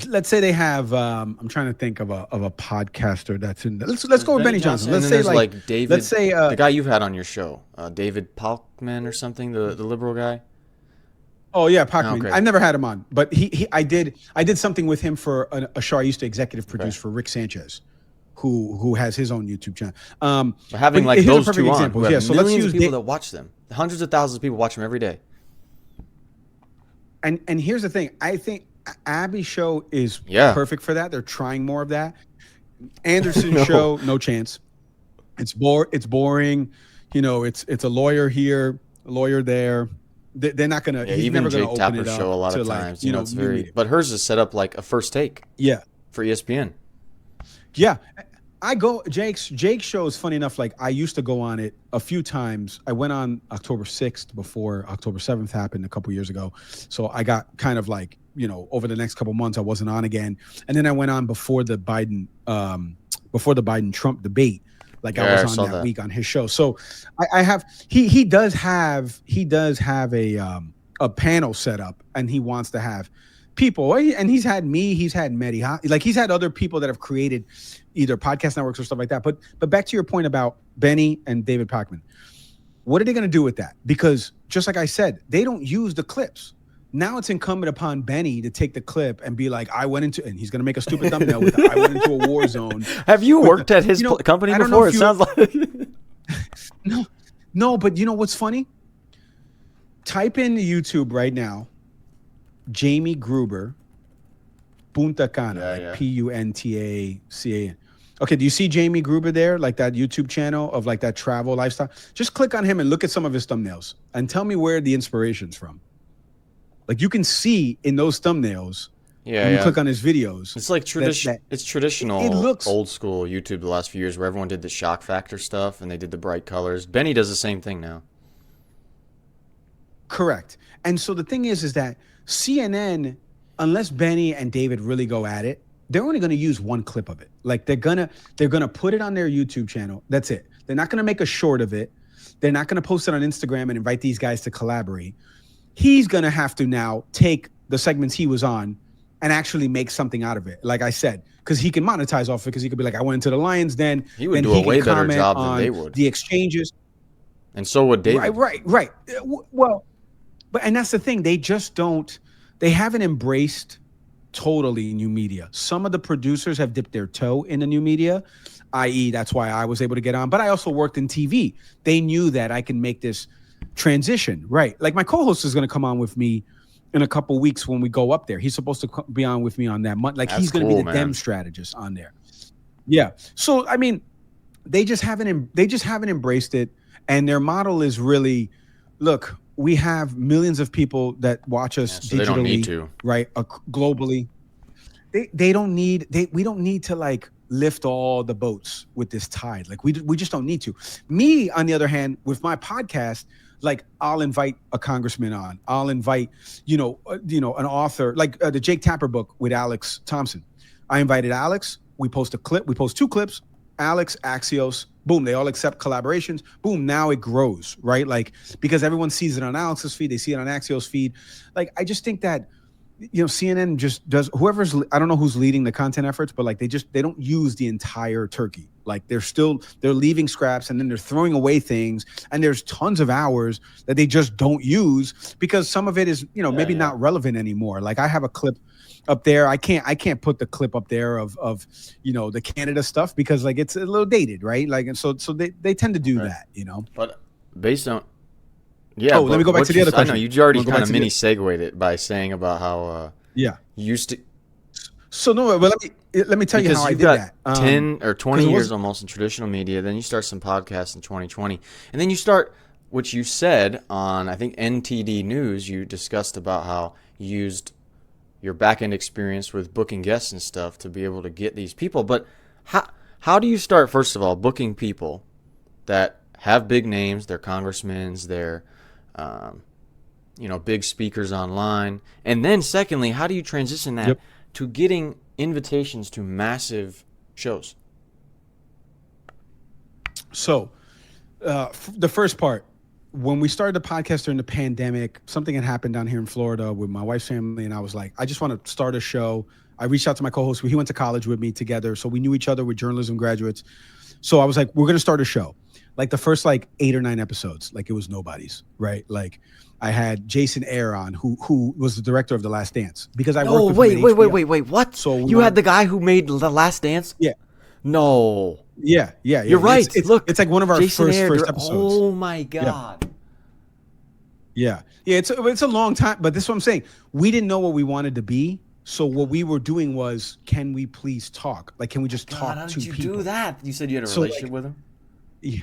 let's say they have. I'm trying to think of a podcaster that's in. Let's go with Benny Johnson. Let's say like David. Let's say the guy you've had on your show, David Palkman or something, the liberal guy. Oh yeah, Pacman. Okay. I've never had him on, but I did something with him for a show I used to executive produce for Rick Sanchez, who has his own YouTube channel. But having like those two on, who have yeah. So let's millions use of people that watch them, hundreds of thousands of people watch them every day. And here's the thing, I think Abby's show is perfect for that. They're trying more of that. Anderson's show, no chance. It's boring. You know, it's a lawyer here, a lawyer there. They're not gonna. He's even never Jake gonna open Tapper's it up show a lot to of times. Like, You know, it's very. But hers is set up like a First Take. Yeah. For ESPN. Yeah. Jake's show is funny enough. Like, I used to go on it a few times. I went on October 6th before October 7th happened a couple years ago. So I got kind of like, you know, over the next couple months, I wasn't on again. And then I went on before the Biden Trump debate. Like I was on that week on his show. So I have, he does have a panel set up, and he wants to have people, and he's had me, he's had Mehdi, like he's had other people that have created either podcast networks or stuff like that. But back to your point about Benny and David Pacman, what are they going to do with that? Because just like I said, they don't use the clips. Now it's incumbent upon Benny to take the clip and be like, I went into, and he's going to make a stupid thumbnail with I went into a war zone. Have you worked at his company before? It sounds like. No, but you know what's funny? Type in YouTube right now, Jamie Gruber, Punta Cana, Puntacan. Okay, do you see Jamie Gruber there? Like that YouTube channel of like that travel lifestyle? Just click on him and look at some of his thumbnails and tell me where the inspiration's from. Like you can see in those thumbnails, when you click on his videos. It's like it's traditional, it looks old school YouTube the last few years where everyone did the shock factor stuff and they did the bright colors. Benny does the same thing now. Correct. And so the thing is that CNN, unless Benny and David really go at it, they're only going to use one clip of it. Like they're gonna put it on their YouTube channel. That's it. They're not going to make a short of it. They're not going to post it on Instagram and invite these guys to collaborate. He's going to have to now take the segments he was on and actually make something out of it. Like I said, because he can monetize off it, because he could be like, I went into the Lions Den. He would do a way better job than they would. The exchanges. And so would David. Right. Well, and that's the thing. They haven't embraced totally new media. Some of the producers have dipped their toe in the new media, i.e. that's why I was able to get on. But I also worked in TV. They knew that I can make this transition, right? Like my co-host is going to come on with me in a couple weeks when we go up there. He's supposed to be on with me on that month. Like he's going to be the dem strategist on there. Yeah. So, I mean, they just haven't embraced it. And their model is really, look, we have millions of people that watch us digitally, they don't need to. Right? Globally. We don't need to like lift all the boats with this tide. Like we just don't need to. Me, on the other hand, with my podcast, like I'll invite a congressman on. I'll invite, an author, like the Jake Tapper book with Alex Thompson. I invited Alex. We post a clip. We post 2 clips. Alex, Axios, boom, they all accept collaborations. Boom, now it grows, right? Like, because everyone sees it on Alex's feed, they see it on Axios' feed. Like, I just think that, CNN just does, I don't know who's leading the content efforts, but like they don't use the entire turkey. Like they're leaving scraps and then they're throwing away things. And there's tons of hours that they just don't use because some of it is, maybe not relevant anymore. Like I have a clip up there. I can't put the clip up there of the Canada stuff because like it's a little dated, right? Like, and so they tend to do that, But based on let me go back to the other question. I know you already kind of mini segued it by saying about how you used to. So no, but let me tell you how I did that. 10 or 20 years almost in traditional media. Then you start some podcasts in 2020, and then you start, which you said on I think NTD News. You discussed about how you used your back end experience with booking guests and stuff to be able to get these people. But how do you start, first of all, booking people that have big names, they're congressmen, they're big speakers online, and then secondly, how do you transition that to getting invitations to massive shows? So the first part, when we started the podcast during the pandemic, something had happened down here in Florida with my wife's family, and I was like, I just want to start a show. I reached out to my co-host. He went to college with me together, so we knew each other. We're journalism graduates. So I was like, we're gonna start a show. Like the first like 8 or 9 episodes, like it was nobody's, right? Like I had Jason Ayer on, who was the director of The Last Dance, because I worked with him at HBO. Wait, what? So you had the guy who made The Last Dance? Yeah. No. Yeah. You're right. Look, it's like one of our Jason first Ayer, episodes. Oh my God. Yeah. It's a long time, but this is what I'm saying. We didn't know what we wanted to be. So what we were doing was, can we please talk? Like, can we just talk to people? How did you do that? You said you had a relationship with him? Yeah.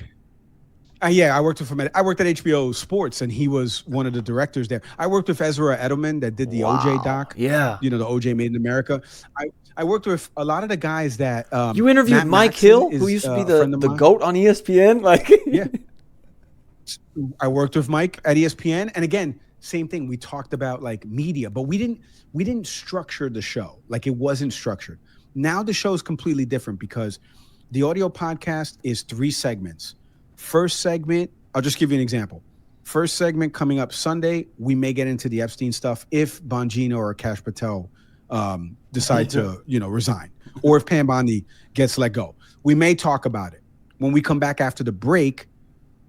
Yeah, I worked with him. I worked at HBO Sports, and he was one of the directors there. I worked with Ezra Edelman that did the OJ doc. Yeah. You know, the OJ Made in America. I worked with a lot of the guys that you interviewed Matt Mike Maxon Hill, who used to be the GOAT on ESPN. Like, yeah. I worked with Mike at ESPN, and again, same thing. We talked about like media, but we didn't structure the show. Like it wasn't structured. Now the show is completely different because the audio podcast is 3 segments. First segment, I'll just give you an example. First segment coming up Sunday, we may get into the Epstein stuff if Bongino or Kash Patel decide to, resign, or if Pam Bondi gets let go. We may talk about it. When we come back after the break,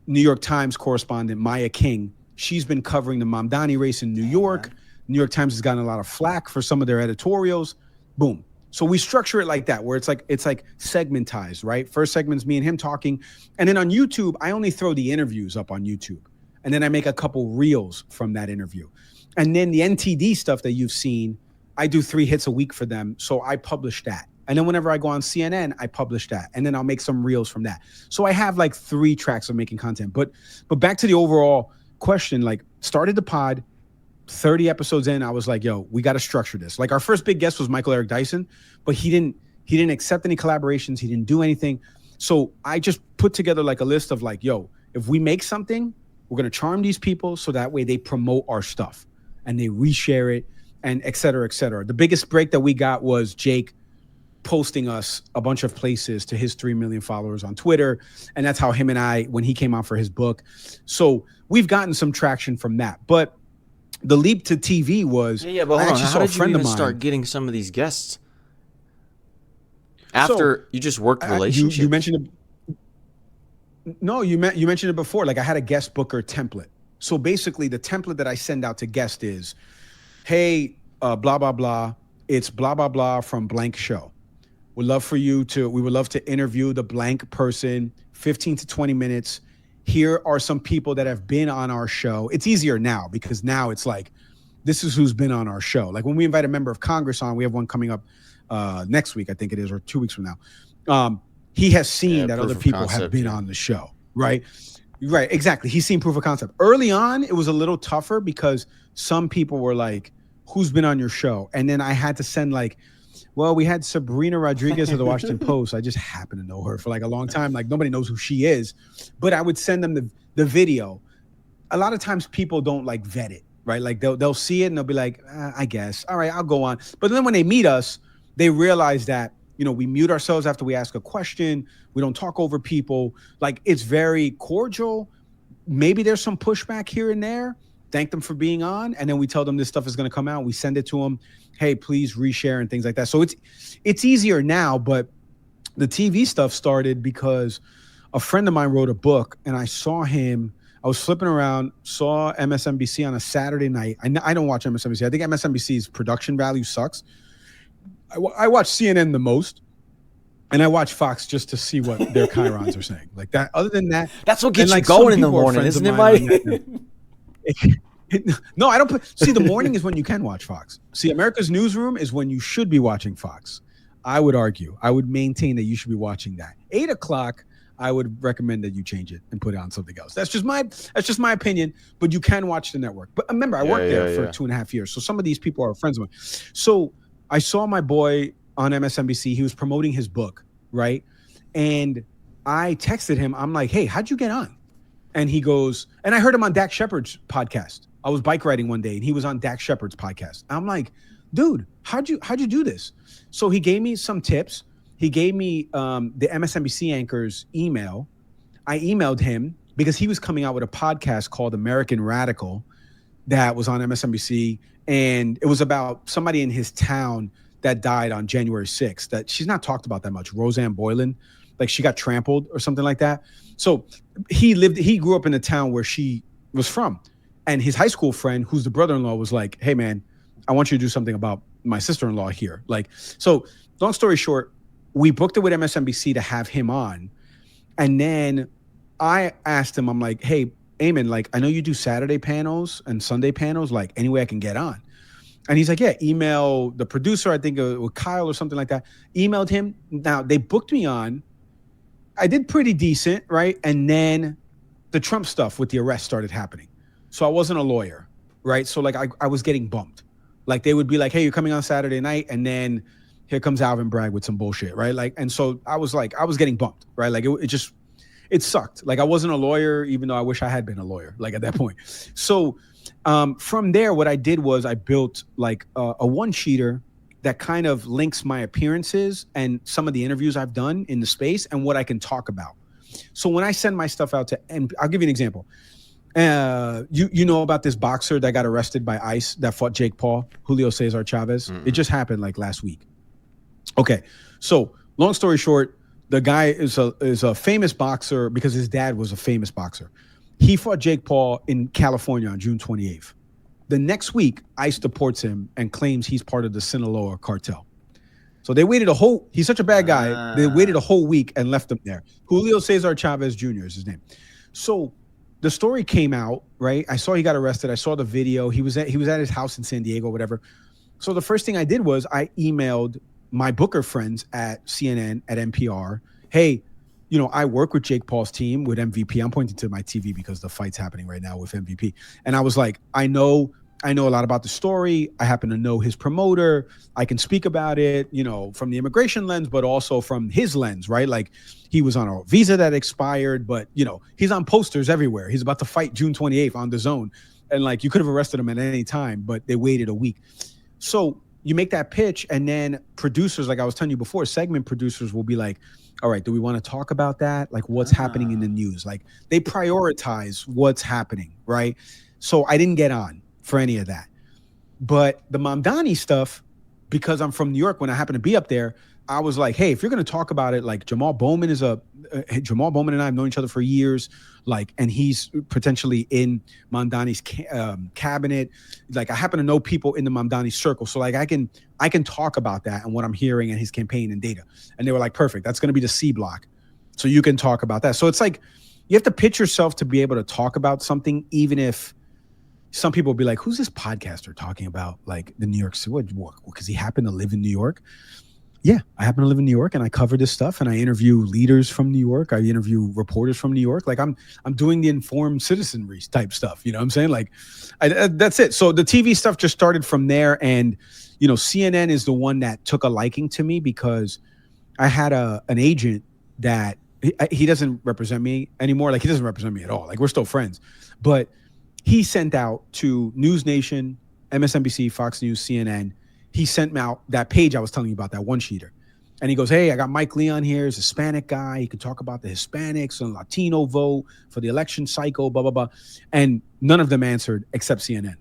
New York Times correspondent Maya King, she's been covering the Mamdani race in New York. New York Times has gotten a lot of flack for some of their editorials. Boom. So we structure it like that, where it's like segmentized, right? First segment's me and him talking. And then on YouTube, I only throw the interviews up on YouTube. And then I make a couple reels from that interview. And then the NTD stuff that you've seen, I do 3 hits a week for them. So I publish that. And then whenever I go on CNN, I publish that. And then I'll make some reels from that. So I have like 3 tracks of making content. But back to the overall question, like started the pod, 30 episodes in, I was like, yo, we got to structure this. Like our first big guest was Michael Eric Dyson, but he didn't accept any collaborations. He didn't do anything. So I just put together like a list of like, yo, if we make something, we're going to charm these people so that way they promote our stuff and they reshare it and et cetera, et cetera. The biggest break that we got was Jake posting us a bunch of places to his 3 million followers on Twitter. And that's how him and I, when he came out for his book. So we've gotten some traction from that. But the leap to TV was, but hold on. How did you even start getting some of these guests? After you just worked relationships? You mentioned it. No, you mentioned it before. Like I had a guest booker template. So basically the template that I send out to guests is, hey, blah, blah, blah. It's blah, blah, blah from blank show. We would love to interview the blank person, 15 to 20 minutes. Here are some people that have been on our show. It's easier now because now it's like, this is who's been on our show. Like when we invite a member of Congress on, we have one coming up next week, I think it is, or 2 weeks from now. He has seen that other people have been on the show, right? Right, exactly. He's seen proof of concept. Early on, it was a little tougher because some people were like, who's been on your show? And then I had to send like, well, we had Sabrina Rodriguez of the Washington Post. I just happen to know her for like a long time. Like nobody knows who she is, but I would send them the video. A lot of times people don't like vet it, right? Like they'll see it and they'll be like, I guess, all right, I'll go on. But then when they meet us, they realize that, we mute ourselves after we ask a question. We don't talk over people. Like it's very cordial. Maybe there's some pushback here and there. Thank them for being on. And then we tell them this stuff is going to come out. We send it to them. Hey, please reshare and things like that. So it's easier now, but the TV stuff started because a friend of mine wrote a book and I saw him. I was flipping around, saw MSNBC on a Saturday night. I don't watch MSNBC. I think MSNBC's production value sucks. I watch CNN the most, and I watch Fox just to see what their chyrons are saying. Like that. Other than that, that's what gets you going in the morning, isn't it, Mike? No, I don't see the morning is when you can watch Fox. See, America's Newsroom is when you should be watching Fox. I would argue. I would maintain that you should be watching that. 8 o'clock, I would recommend that you change it and put it on something else. That's just my opinion, but you can watch the network. But remember, I worked there for 2.5 years. So some of these people are friends of mine. So I saw my boy on MSNBC. He was promoting his book, right? And I texted him. I'm like, hey, how'd you get on? And he goes, and I heard him on Dak Shepard's podcast. I was bike riding one day and he was on Dak Shepard's podcast. I'm like, dude, how'd you do this? So he gave me some tips. He gave me the MSNBC anchor's email. I emailed him because he was coming out with a podcast called American Radical that was on MSNBC. And it was about somebody in his town that died on January 6th that she's not talked about that much. Roseanne Boylan, like she got trampled or something like that. So he grew up in the town where she was from. And his high school friend, who's the brother-in-law, was like, hey man, I want you to do something about my sister-in-law here. Like, so long story short, we booked it with MSNBC to have him on. And then I asked him, I'm like, hey, Eamon, like, I know you do Saturday panels and Sunday panels, like any way I can get on. And he's like, yeah, email the producer, I think with Kyle or something like that. Emailed him. Now they booked me on. I did pretty decent, right? And then the Trump stuff with the arrest started happening. So I wasn't a lawyer, right? So like I was getting bumped. Like they would be like, hey, you're coming on Saturday night. And then here comes Alvin Bragg with some bullshit, right? Like, and so I was getting bumped, right? Like it sucked. Like I wasn't a lawyer, even though I wish I had been a lawyer, like at that point. So from there, what I did was I built like a one-sheeter that kind of links my appearances and some of the interviews I've done in the space and what I can talk about. So when I send my stuff out and I'll give you an example. You know about this boxer that got arrested by ICE that fought Jake Paul, Julio Cesar Chavez? Mm-hmm. It just happened like last week. Okay, so long story short, the guy is a famous boxer because his dad was a famous boxer. He fought Jake Paul in California on June 28th. The next week, ICE deports him and claims he's part of the Sinaloa cartel. So they waited he's such a bad guy, they waited a whole week and left him there. Julio Cesar Chavez Jr. is his name. So the story came out, right? I saw he got arrested. I saw the video. He was at his house in San Diego, whatever. So the first thing I did was I emailed my Booker friends at CNN, at NPR. Hey, you know, I work with Jake Paul's team with MVP. I'm pointing to my TV because the fight's happening right now with MVP. And I was like, I know a lot about the story. I happen to know his promoter. I can speak about it, you know, from the immigration lens, but also from his lens, right? Like he was on a visa that expired, but you know, he's on posters everywhere. He's about to fight June 28th on DAZN. And like, you could have arrested him at any time, but they waited a week. So you make that pitch and then producers, like I was telling you before, segment producers will be like, all right, do we want to talk about that? Like what's happening in the news? Like they prioritize what's happening, right? So I didn't get on for any of that. But the Mamdani stuff, because I'm from New York, when I happen to be up there, I was like, hey, if you're going to talk about it, like Jamal Bowman and I have known each other for years, like, and he's potentially in Mamdani's cabinet. Like I happen to know people in the Mamdani circle. So like I can talk about that and what I'm hearing and his campaign and data. And they were like, perfect. That's going to be the C block. So you can talk about that. So it's like, you have to pitch yourself to be able to talk about something, even if some people will be like, who's this podcaster talking about like the New York City? What? Because he happened to live in New York. Yeah, I happen to live in New York and I cover this stuff and I interview leaders from New York. I interview reporters from New York. Like I'm doing the informed citizenry type stuff. You know what I'm saying? Like that's it. So the TV stuff just started from there. And, you know, CNN is the one that took a liking to me because I had an agent that he doesn't represent me anymore. Like he doesn't represent me at all. Like we're still friends, but he sent out to News Nation, MSNBC, Fox News, CNN. He sent me out that page I was telling you about, that one-sheeter. And he goes, hey, I got Mike Leon here. He's a Hispanic guy. He can talk about the Hispanics and Latino vote for the election cycle, blah, blah, blah. And none of them answered except CNN.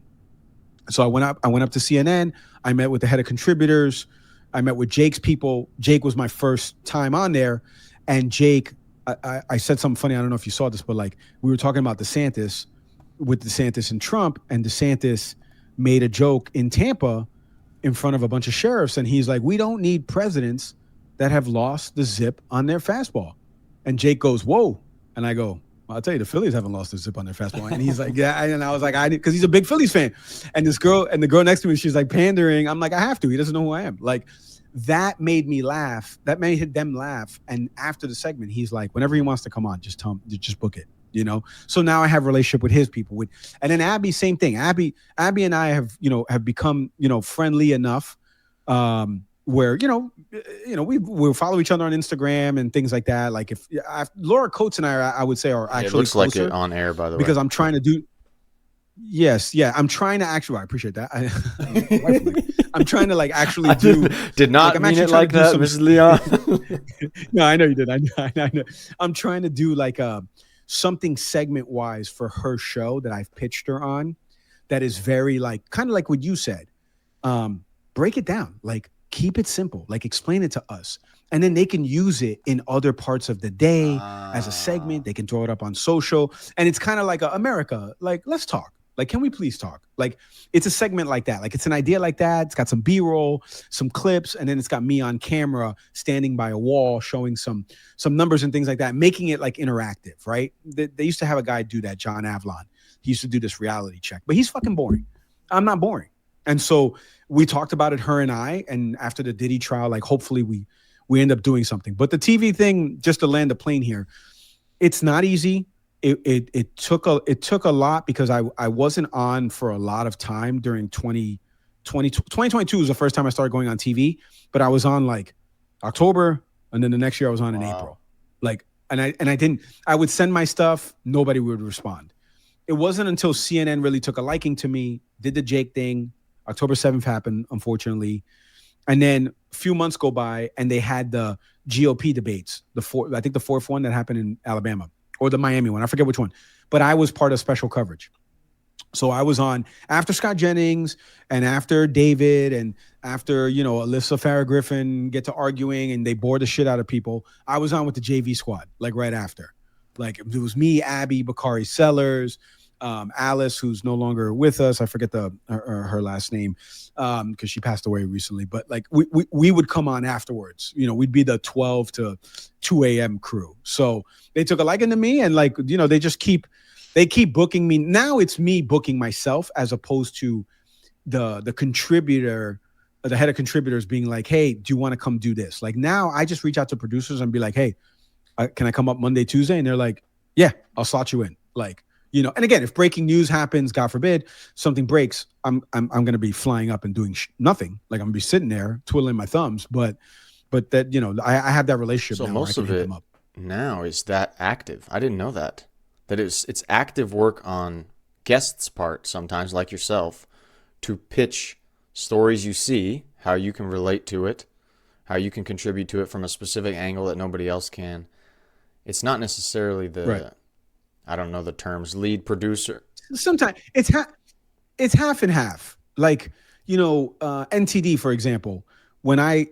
So I went up to CNN. I met with the head of contributors. I met with Jake's people. Jake was my first time on there. And Jake, I said something funny. I don't know if you saw this, but like we were talking about DeSantis with DeSantis and Trump, and DeSantis made a joke in Tampa in front of a bunch of sheriffs. And he's like, we don't need presidents that have lost the zip on their fastball. And Jake goes, whoa. And I go, well, I'll tell you, the Phillies haven't lost the zip on their fastball. And he's like, yeah. And I was like, because he's a big Phillies fan. And the girl next to me, she's like pandering. I'm like, I have to. He doesn't know who I am. Like that made me laugh. That made them laugh. And after the segment, he's like, whenever he wants to come on, just tell him, just book it. You know, so now I have a relationship with his people. And then Abby, same thing. Abby and I have become, friendly enough where, we'll follow each other on Instagram and things like that. Like if Laura Coates and I would say are actually it looks like it on air, by the way. Because I'm trying to do. Yes. Yeah. I'm trying to actually, I appreciate that. I'm trying to actually do. Did not mean it like that, Mrs. Leon. No, I know you did. I know. I'm trying to do something segment wise for her show that I've pitched her on that is very kind of like what you said. Break it down. keep it simple. Like, explain it to us. And then they can use it in other parts of the day as a segment. They can throw it up on social. And it's kind of like America, like, let's talk. Like, can we please talk? Like, it's a segment like that. Like, it's an idea like that. It's got some B-roll, some clips, and then it's got me on camera standing by a wall showing some numbers and things like that, making it like interactive, right? They used to have a guy do that, John Avlon. He used to do this reality check, but he's fucking boring. I'm not boring. And so we talked about it, her and I, and after the Diddy trial, like, hopefully we end up doing something. But the TV thing, just to land the plane here, it's not easy. It took a lot because I wasn't on for a lot of time during 2022 was the first time I started going on TV, but I was on like October, and then the next year I was on in April. Like, and I would send my stuff, nobody would respond. It wasn't until CNN really took a liking to me, did the Jake thing. October 7th happened, unfortunately. And then a few months go by and they had the GOP debates, I think the fourth one that happened in Alabama, or the Miami one. I forget which one, but I was part of special coverage. So I was on after Scott Jennings and after David and after, Alyssa Farrah Griffin get to arguing and they bore the shit out of people. I was on with the JV squad, like right after. Like, it was me, Abby, Bakari Sellers, Alice, who's no longer with us. I forget her last name because she passed away recently. But like we would come on afterwards. We'd be the 12 to 2 a.m. crew. So they took a liking to me, and like, they just keep booking me. Now it's me booking myself as opposed to the contributor, the head of contributors being like, hey, do you want to come do this? Like, now I just reach out to producers and be like, hey, can I come up Monday, Tuesday? And they're like, yeah, I'll slot you in. Like, and again, if breaking news happens, God forbid, something breaks, I'm going to be flying up and doing nothing. Like, I'm going to be sitting there twiddling my thumbs. But that, I have that relationship. So now most of it now is that active. I didn't know that it's active work on guests' part sometimes, like yourself, to pitch stories you see, how you can relate to it, how you can contribute to it from a specific angle that nobody else can. It's not necessarily I don't know the terms, lead producer. Sometimes it's half and half. Like, NTD, for example, when I'm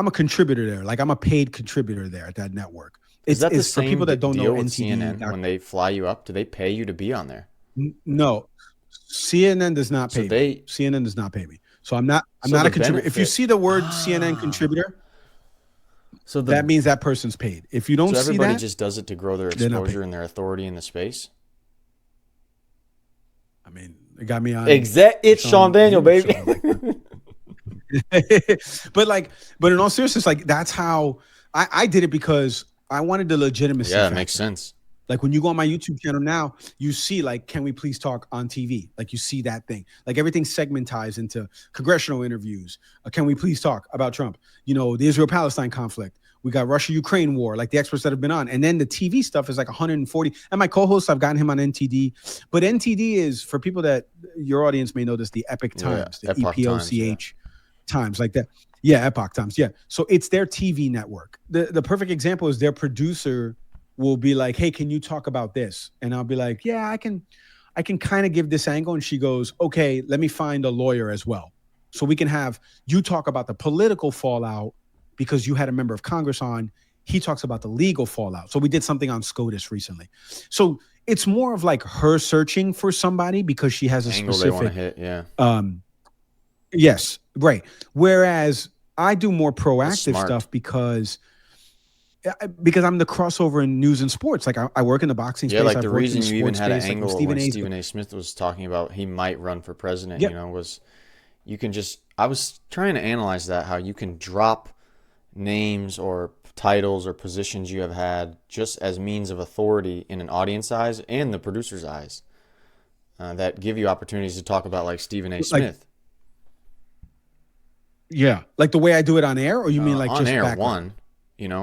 a contributor there, like, I'm a paid contributor there at that network. Is that the same for people that don't know with NTD? CNN, when they fly you up, do they pay you to be on there? No, CNN does not pay me. CNN does not pay me. So I'm not a contributor. Benefit. If you see the word CNN contributor, so that means that person's paid. If you don't see that, everybody just does it to grow their exposure and their authority in the space. I mean, it got me on. It's itsSeanDaniel, baby. But in all seriousness, like, that's how I did it, because I wanted the legitimacy. Yeah, it makes sense. Like, when you go on my YouTube channel now, you see, like, can we please talk on TV? Like, you see that thing. Like, everything's segmentized into congressional interviews. Can we please talk about Trump? The Israel-Palestine conflict. We got Russia-Ukraine war, like the experts that have been on. And then the TV stuff is like 140. And my co-host, I've gotten him on NTD. But NTD is, for people that your audience may know this, the Epic Times, the EPOCH Times, like that. Yeah, Epoch Times. Yeah. So it's their TV network. The perfect example is their producer will be like, hey, can you talk about this? And I'll be like, yeah, I can kind of give this angle. And she goes, okay, let me find a lawyer as well. So we can have you talk about the political fallout because you had a member of Congress on. He talks about the legal fallout. So we did something on SCOTUS recently. So it's more of like her searching for somebody because she has a angle specific they want to hit. Yeah. Yes, right. Whereas I do more proactive stuff because I'm the crossover in news and sports. Like, I work in the boxing space. Yeah, like I've the worked reason in you even had an space, angle like when Stephen A. Smith was talking about he might run for president, was you can just, I was trying to analyze that, how you can drop names or titles or positions you have had just as means of authority in an audience eyes and the producer's eyes that give you opportunities to talk about, like Stephen A. Smith. Yeah. Like the way I do it on air, or you mean like on just air background?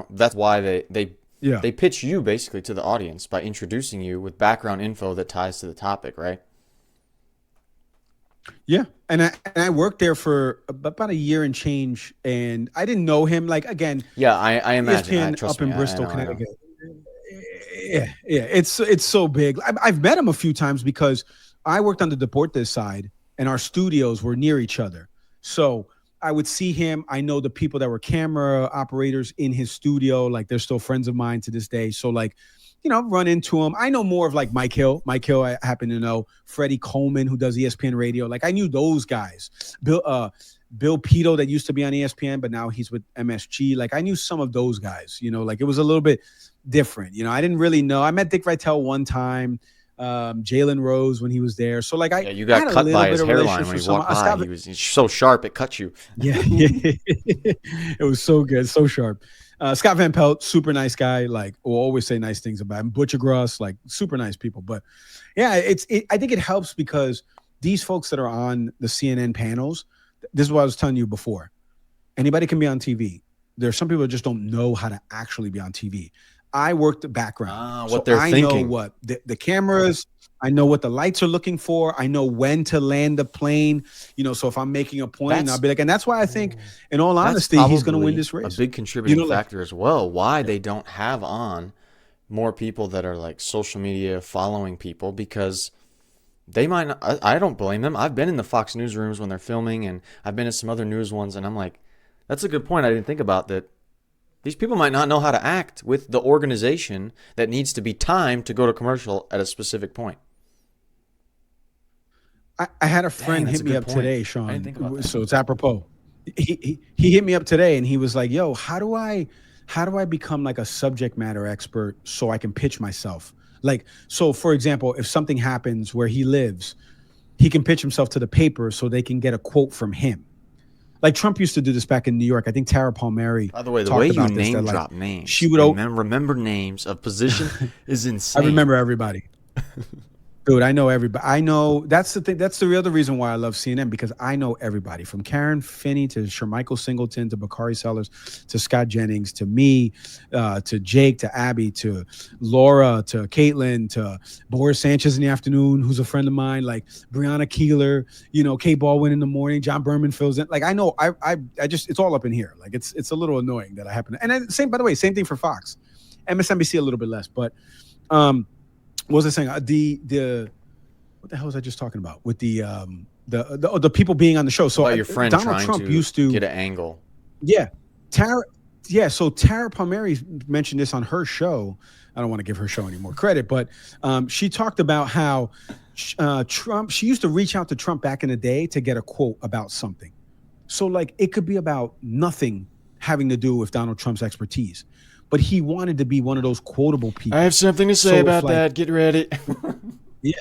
That's why they pitch you basically to the audience by introducing you with background info that ties to the topic, right? Yeah. And I worked there for about a year and change, and I didn't know him. Like, again, yeah, I imagine ESPN up in Bristol, Connecticut. Yeah. It's so big. I've met him a few times because I worked on the Deportes side and our studios were near each other. So I would see him. I know the people that were camera operators in his studio. Like they're still friends of mine to this day. So like, run into him. I know more of like Mike Hill. Mike Hill, I happen to know. Freddie Coleman, who does ESPN Radio. Like I knew those guys. Bill Pito, that used to be on ESPN, but now he's with MSG. Like I knew some of those guys. Like it was a little bit different. I didn't really know. I met Dick Vitale one time. Jalen Rose when he was there. So like you got cut by his hairline when he walked by. He's so sharp it cut you. Yeah. It was so good, so sharp. Scott Van Pelt, super nice guy. Like will always say nice things about him. Butcher Gross, like super nice people. But yeah, I think it helps because these folks that are on the CNN panels, this is what I was telling you before. Anybody can be on TV. There are some people that just don't know how to actually be on TV. I work the background. What they're thinking. I know what the cameras, I know what the lights are looking for. I know when to land the plane. So if I'm making a point, I'll be like, and that's why I think, in all honesty, he's going to win this race. A big contributing factor as well. Why they don't have on more people that are like social media following people, because they might not. I don't blame them. I've been in the Fox newsrooms when they're filming, and I've been in some other news ones, and I'm like, that's a good point. I didn't think about that. These people might not know how to act with the organization that needs to be timed to go to commercial at a specific point. I had a friend hit me up today, Sean. I didn't think about that. So it's apropos. He hit me up today and he was like, "Yo, how do I become like a subject matter expert so I can pitch myself?" Like, so for example, if something happens where he lives, he can pitch himself to the paper so they can get a quote from him. Like Trump used to do this back in New York. I think Tara Palmieri. By the way, the way you name drop names, she would remember names of position is insane. I remember everybody. Dude, I know everybody. I know that's the thing. That's the other reason why I love CNN, because I know everybody from Karen Finney to Shermichael Singleton to Bakari Sellers to Scott Jennings to me to Jake to Abby to Laura to Caitlin to Boris Sanchez in the afternoon, who's a friend of mine, like Breonna Keeler, Kate Baldwin in the morning, John Berman fills in. Like I know, I just, it's all up in here. Like it's a little annoying that I happen to, and by the way, same thing for Fox, MSNBC a little bit less, but what was I saying? What the hell was I just talking about with the people being on the show? So your friend Donald trying Trump to used to get an angle. Yeah, Tara. Yeah, so Tara Palmieri mentioned this on her show. I don't want to give her show any more credit, but she talked about how Trump. She used to reach out to Trump back in the day to get a quote about something. So like it could be about nothing having to do with Donald Trump's expertise. But he wanted to be one of those quotable people. I have something to say about that. Get ready. Yeah.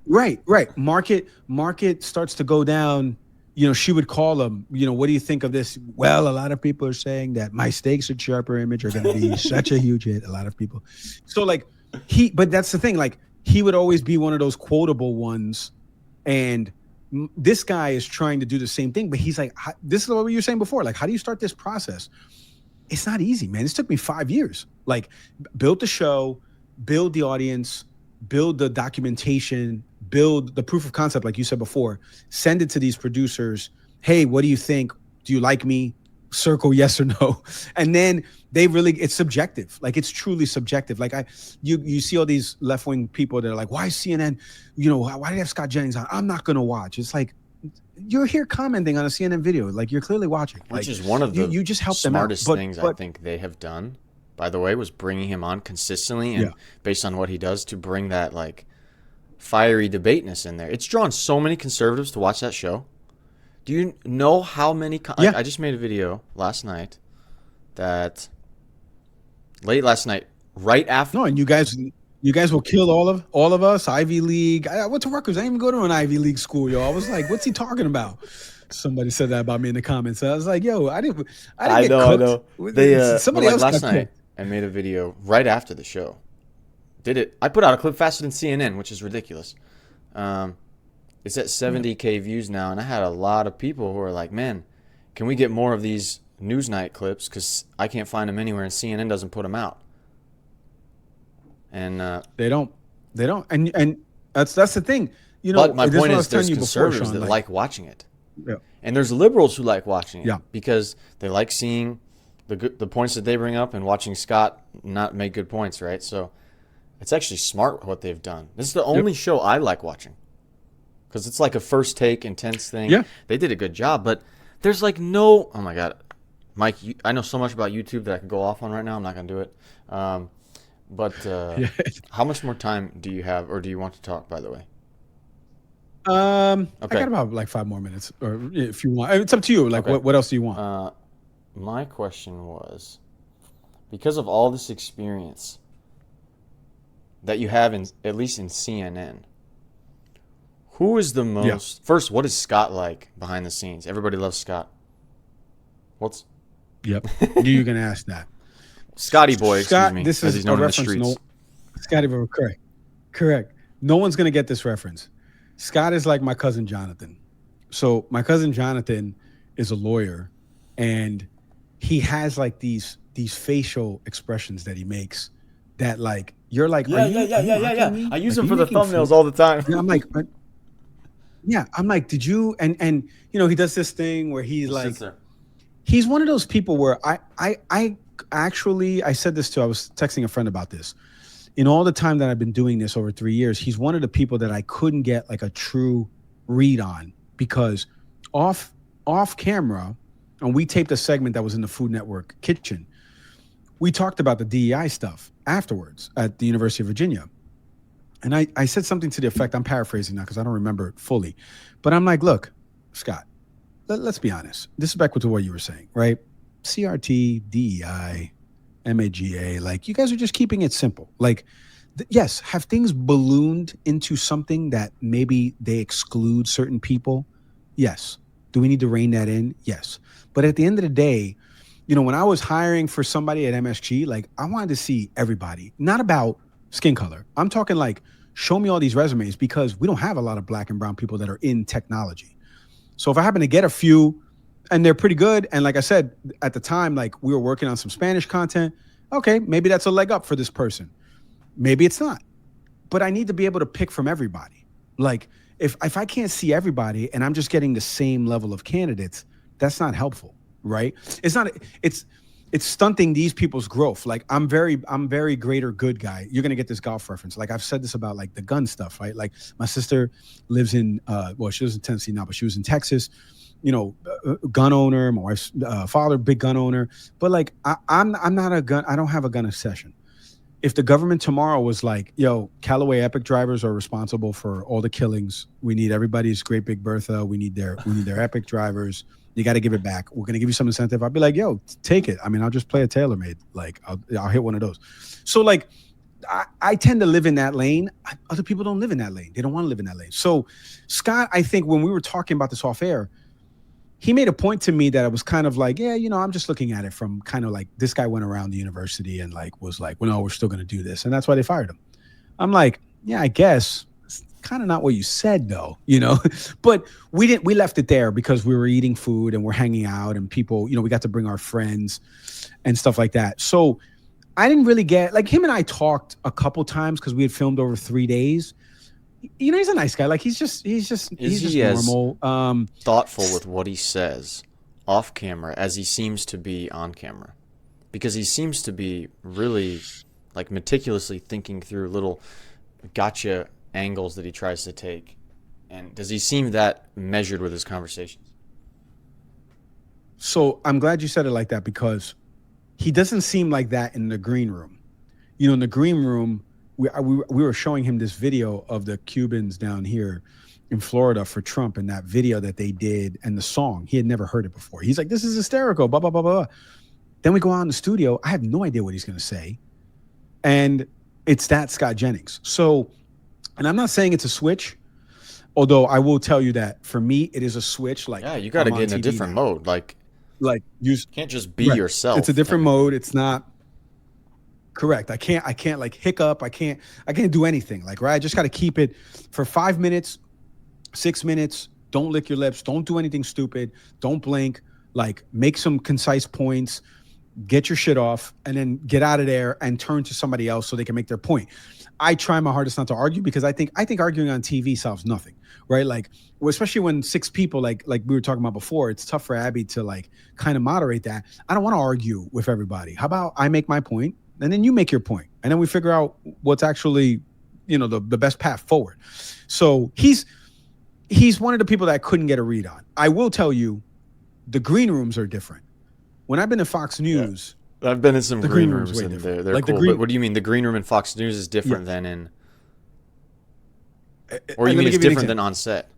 Right. Market starts to go down. She would call him, what do you think of this? Well, a lot of people are saying that my Stakes and Sharper Image are going to be such a huge hit. A lot of people. So like but that's the thing. Like he would always be one of those quotable ones. And this guy is trying to do the same thing. But he's like, this is what you were saying before. Like, how do you start this process? It's not easy, man. This took me 5 years. Like, build the show, build the audience, build the documentation, build the proof of concept, like you said before. Send it to these producers. Hey, what do you think? Do you like me? Circle yes or no. And then it's subjective. Like, it's truly subjective. Like, you see all these left-wing people that are like, why CNN? Why do they have Scott Jennings on? I'm not going to watch. It's like, you're here commenting on a CNN video. Like, you're clearly watching. Which is one of the you just help them out. smartest things I think they have done, by the way, was bringing him on consistently and based on what he does to bring that, like, fiery debateness in there. It's drawn so many conservatives to watch that show. Do you know how many? I just made a video last night late last night, right after. No, and you guys will kill all of us. Ivy League. I went to Rutgers. I didn't even go to an Ivy League school, yo. I was like, what's he talking about? Somebody said that about me in the comments. I was like, yo, I didn't get cooked. They somebody else last night. I made a video right after the show. I put out a clip faster than CNN, which is ridiculous. It's at 70K views now, and I had a lot of people who are like, man, can we get more of these Newsnight clips? Because I can't find them anywhere, and CNN doesn't put them out. And they don't, and that's the thing. But my point is, there's conservatives that like watching it, and there's liberals who like watching it because they like seeing the points that they bring up and watching Scott not make good points, right? So it's actually smart what they've done. This is the only show I like watching because it's like a first take intense thing. Yeah, they did a good job, but There's like no. Oh my God, Mike, I know so much about YouTube that I could go off on right now. I'm not gonna do it. But Yeah. how much more time do you have, or do you want to talk? By the way. I Okay. got about like 5 more minutes, or if you want. It's up to you. Like, Okay. what else do you want? My question was, because of all this experience that you have in at least in CNN, who is the most? First, what is Scott like behind the scenes? Everybody loves Scott. What's Yep. You're gonna ask that. Scotty Boy? Scott, Excuse me, this as is he's a known in the reference. streets. No, Scotty Boy, correct. No one's gonna get this reference. Scott is like my cousin Jonathan. So my cousin Jonathan is a lawyer, and he has like these facial expressions that he makes that like you're like, Yeah. I use them for the thumbnails all the time. And I'm like, yeah, I'm like, did you? And he does this thing where he's like, he's one of those people where I actually, I said this to, I was texting a friend about this. In all the time that I've been doing this over 3 years, he's one of the people that I couldn't get like a true read on, because off camera, and we taped a segment that was in the Food Network kitchen. We talked about the DEI stuff afterwards at the University of Virginia. And I said something to the effect, I'm paraphrasing now because I don't remember it fully, but I'm like, look, Scott, let's be honest. This is back to what you were saying, right? CRT, DEI, MAGA, like you guys are just keeping it simple. Like, yes, have things ballooned into something that maybe they exclude certain people? Yes. Do we need to rein that in? Yes. But at the end of the day, when I was hiring for somebody at MSG, like I wanted to see everybody, not about skin color. I'm talking like, show me all these resumes, because we don't have a lot of black and brown people that are in technology. So if I happen to get a few and they're pretty good, and like I said, at the time, like we were working on some Spanish content, okay, maybe that's a leg up for this person. Maybe it's not. But I need to be able to pick from everybody. Like if I can't see everybody and I'm just getting the same level of candidates, that's not helpful, right? It's stunting these people's growth. Like I'm very greater good guy. You're gonna get this golf reference. Like I've said this about like the gun stuff, right? Like my sister lives in she lives in Tennessee now, but she was in Texas. Gun owner. My wife's father, big gun owner. But like I'm not a gun. I don't have a gun obsession. If the government tomorrow was like, yo, Callaway Epic drivers are responsible for all the killings. We need everybody's Great Big Bertha. We need their Epic drivers. You got to give it back. We're going to give you some incentive. I'd be like, yo, take it. I mean, I'll just play a TaylorMade. Like I'll hit one of those. So like I tend to live in that lane. Other people don't live in that lane. They don't want to live in that lane. So Scott, I think when we were talking about this off air, he made a point to me that I was kind of like, yeah, I'm just looking at it from kind of like, this guy went around the university and like was like, well, no, we're still going to do this. And that's why they fired him. I'm like, yeah, I guess. It's kind of not what you said though, but we left it there because we were eating food and we're hanging out and people, we got to bring our friends and stuff like that. So I didn't really get, like, him and I talked a couple times because we had filmed over 3 days. He's a nice guy. Like he's just normal. Thoughtful with what he says off camera as he seems to be on camera, because he seems to be really like meticulously thinking through little gotcha angles that he tries to take. And does he seem that measured with his conversations? So I'm glad you said it like that, because he doesn't seem like that in the green room. In the green room, we were showing him this video of the Cubans down here in Florida for Trump, and that video that they did and the song. He had never heard it before. He's like, this is hysterical, blah, blah, blah, blah. Then we go out in the studio. I have no idea what he's going to say. And it's that Scott Jennings. So, and I'm not saying it's a switch, although I will tell you that for me, it is a switch. Like, yeah, you got to get in a different mode. Like you can't just be yourself. It's a different mode. It's not. Correct. I can't like hiccup. I can't do anything. Like, right. I just got to keep it for 5 minutes, 6 minutes. Don't lick your lips. Don't do anything stupid. Don't blink. Like, make some concise points, get your shit off, and then get out of there and turn to somebody else so they can make their point. I try my hardest not to argue, because I think arguing on TV solves nothing. Right. Like, especially when 6 people, like we were talking about before, it's tough for Abby to like kind of moderate that. I don't want to argue with everybody. How about I make my point? And then you make your point, and then we figure out what's actually, the best path forward. So he's one of the people that I couldn't get a read on. I will tell you, the green rooms are different. When I've been to Fox News, I've been in some the green room's rooms way and different. they're Like cool. the green, But what do you mean? The green room in Fox News is different than in, or you let mean me it's give you an different than example. on set?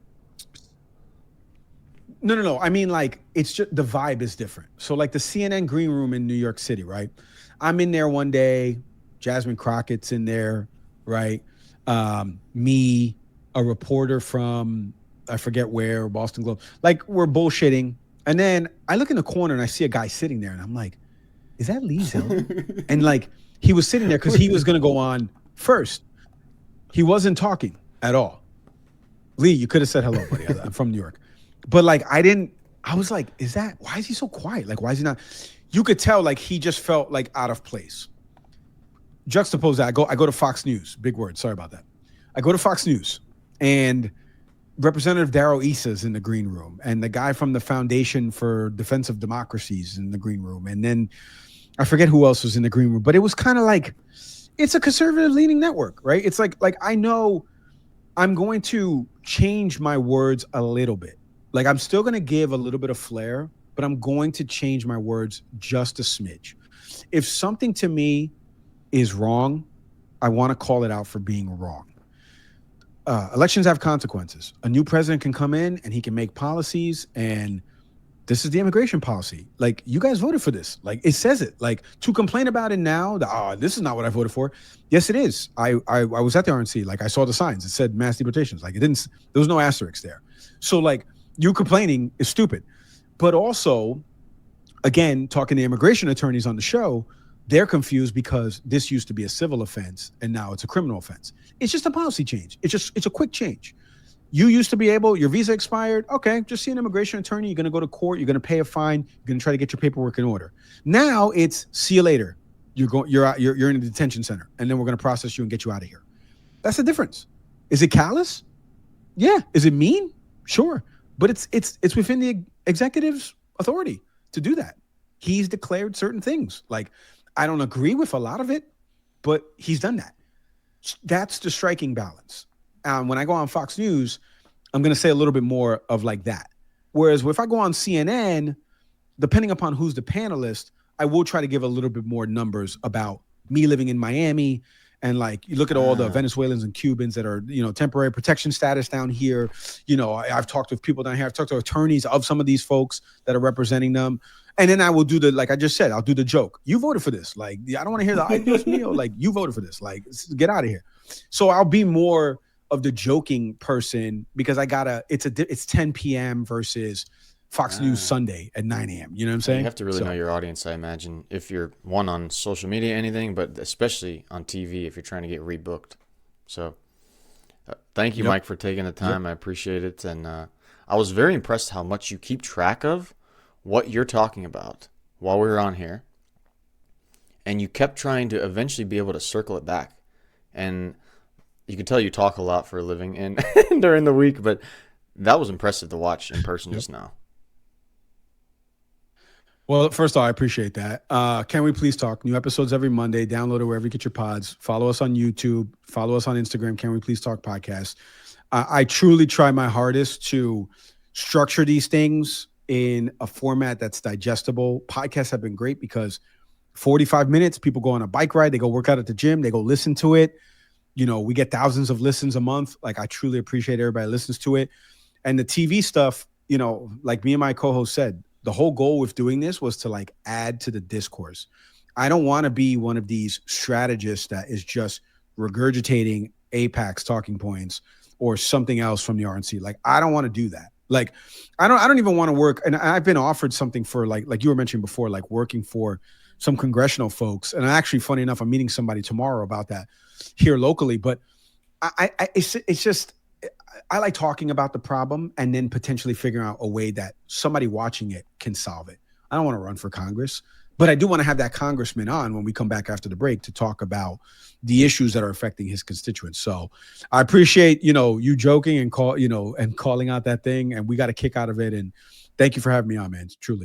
No. I mean, like, it's just the vibe is different. So, like the CNN green room in New York City, right? I'm in there one day. Jasmine Crockett's in there, right? Me, a reporter from I forget where, Boston Globe. Like, we're bullshitting, and then I look in the corner and I see a guy sitting there, and I'm like, "Is that Lee Zeldin?" And like, he was sitting there because he was going to go on first. He wasn't talking at all. Lee, you could have said hello, buddy. I'm from New York. But like, I was like, why is he so quiet? Like, why is he not? You could tell like he just felt like out of place. Juxtapose that. I go to Fox News. Big word. Sorry about that. I go to Fox News and Representative Darrell Issa is in the green room, and the guy from the Foundation for Defense of Democracy is in the green room. And then I forget who else was in the green room, but it was kind of like, it's a conservative leaning network, right? It's like I know I'm going to change my words a little bit. Like, I'm still going to give a little bit of flair, but I'm going to change my words just a smidge. If something to me is wrong, I want to call it out for being wrong. Elections have consequences. A new president can come in and he can make policies, and this is the immigration policy. Like, you guys voted for this. Like, it says it. Like, to complain about it now, this is not what I voted for. Yes, it is. I was at the RNC. Like, I saw the signs. It said mass deportations. Like, there was no asterisk there. So, like, you complaining is stupid. But also, again, talking to immigration attorneys on the show, they're confused because this used to be a civil offense and now it's a criminal offense. It's just a policy change. It's a quick change. You used to be able, your visa expired. Okay, just see an immigration attorney. You're going to go to court. You're going to pay a fine. You're going to try to get your paperwork in order. Now it's see you later. You're in a detention center, and then we're going to process you and get you out of here. That's the difference. Is it callous? Yeah. Is it mean? Sure. But it's within the executive's authority to do that. He's declared certain things. Like, I don't agree with a lot of it, but he's done that. That's the striking balance. When I go on Fox News, I'm going to say a little bit more of like that. Whereas if I go on CNN, depending upon who's the panelist, I will try to give a little bit more numbers about me living in Miami. And like, you look at all the Venezuelans and Cubans that are, temporary protection status down here. I've talked with people down here. I've talked to attorneys of some of these folks that are representing them. And then I will do like I just said, I'll do the joke. You voted for this. Like, I don't want to hear the ideas meal. Like, you voted for this. Like, get out of here. So I'll be more of the joking person because it's 10 p.m. versus Fox News Sunday at 9 a.m. You know what I'm saying? You have to really know your audience, I imagine, if you're on social media, anything, but especially on TV if you're trying to get rebooked. So thank you, Mike, for taking the time. I appreciate it. And I was very impressed how much you keep track of what you're talking about while we were on here. And you kept trying to eventually be able to circle it back. And you can tell you talk a lot for a living and during the week, but that was impressive to watch in person just now. Well, first of all, I appreciate that. Can we please talk? New episodes every Monday. Download it wherever you get your pods. Follow us on YouTube. Follow us on Instagram. Can we please talk podcast? I truly try my hardest to structure these things in a format that's digestible. Podcasts have been great because 45 minutes, people go on a bike ride, they go work out at the gym, they go listen to it. We get thousands of listens a month. Like, I truly appreciate everybody listens to it. And the TV stuff, like me and my co-host said, the whole goal with doing this was to like add to the discourse. I don't want to be one of these strategists that is just regurgitating AIPAC's talking points or something else from the RNC. Like, I don't want to do that. Like, I don't even want to work. And I've been offered something for like you were mentioning before, like working for some congressional folks. And actually, funny enough, I'm meeting somebody tomorrow about that here locally. But it's just, I like talking about the problem and then potentially figuring out a way that somebody watching it can solve it. I don't want to run for Congress, but I do want to have that congressman on when we come back after the break to talk about the issues that are affecting his constituents. So I appreciate, you joking and calling out that thing, and we got a kick out of it. And thank you for having me on, man. Truly.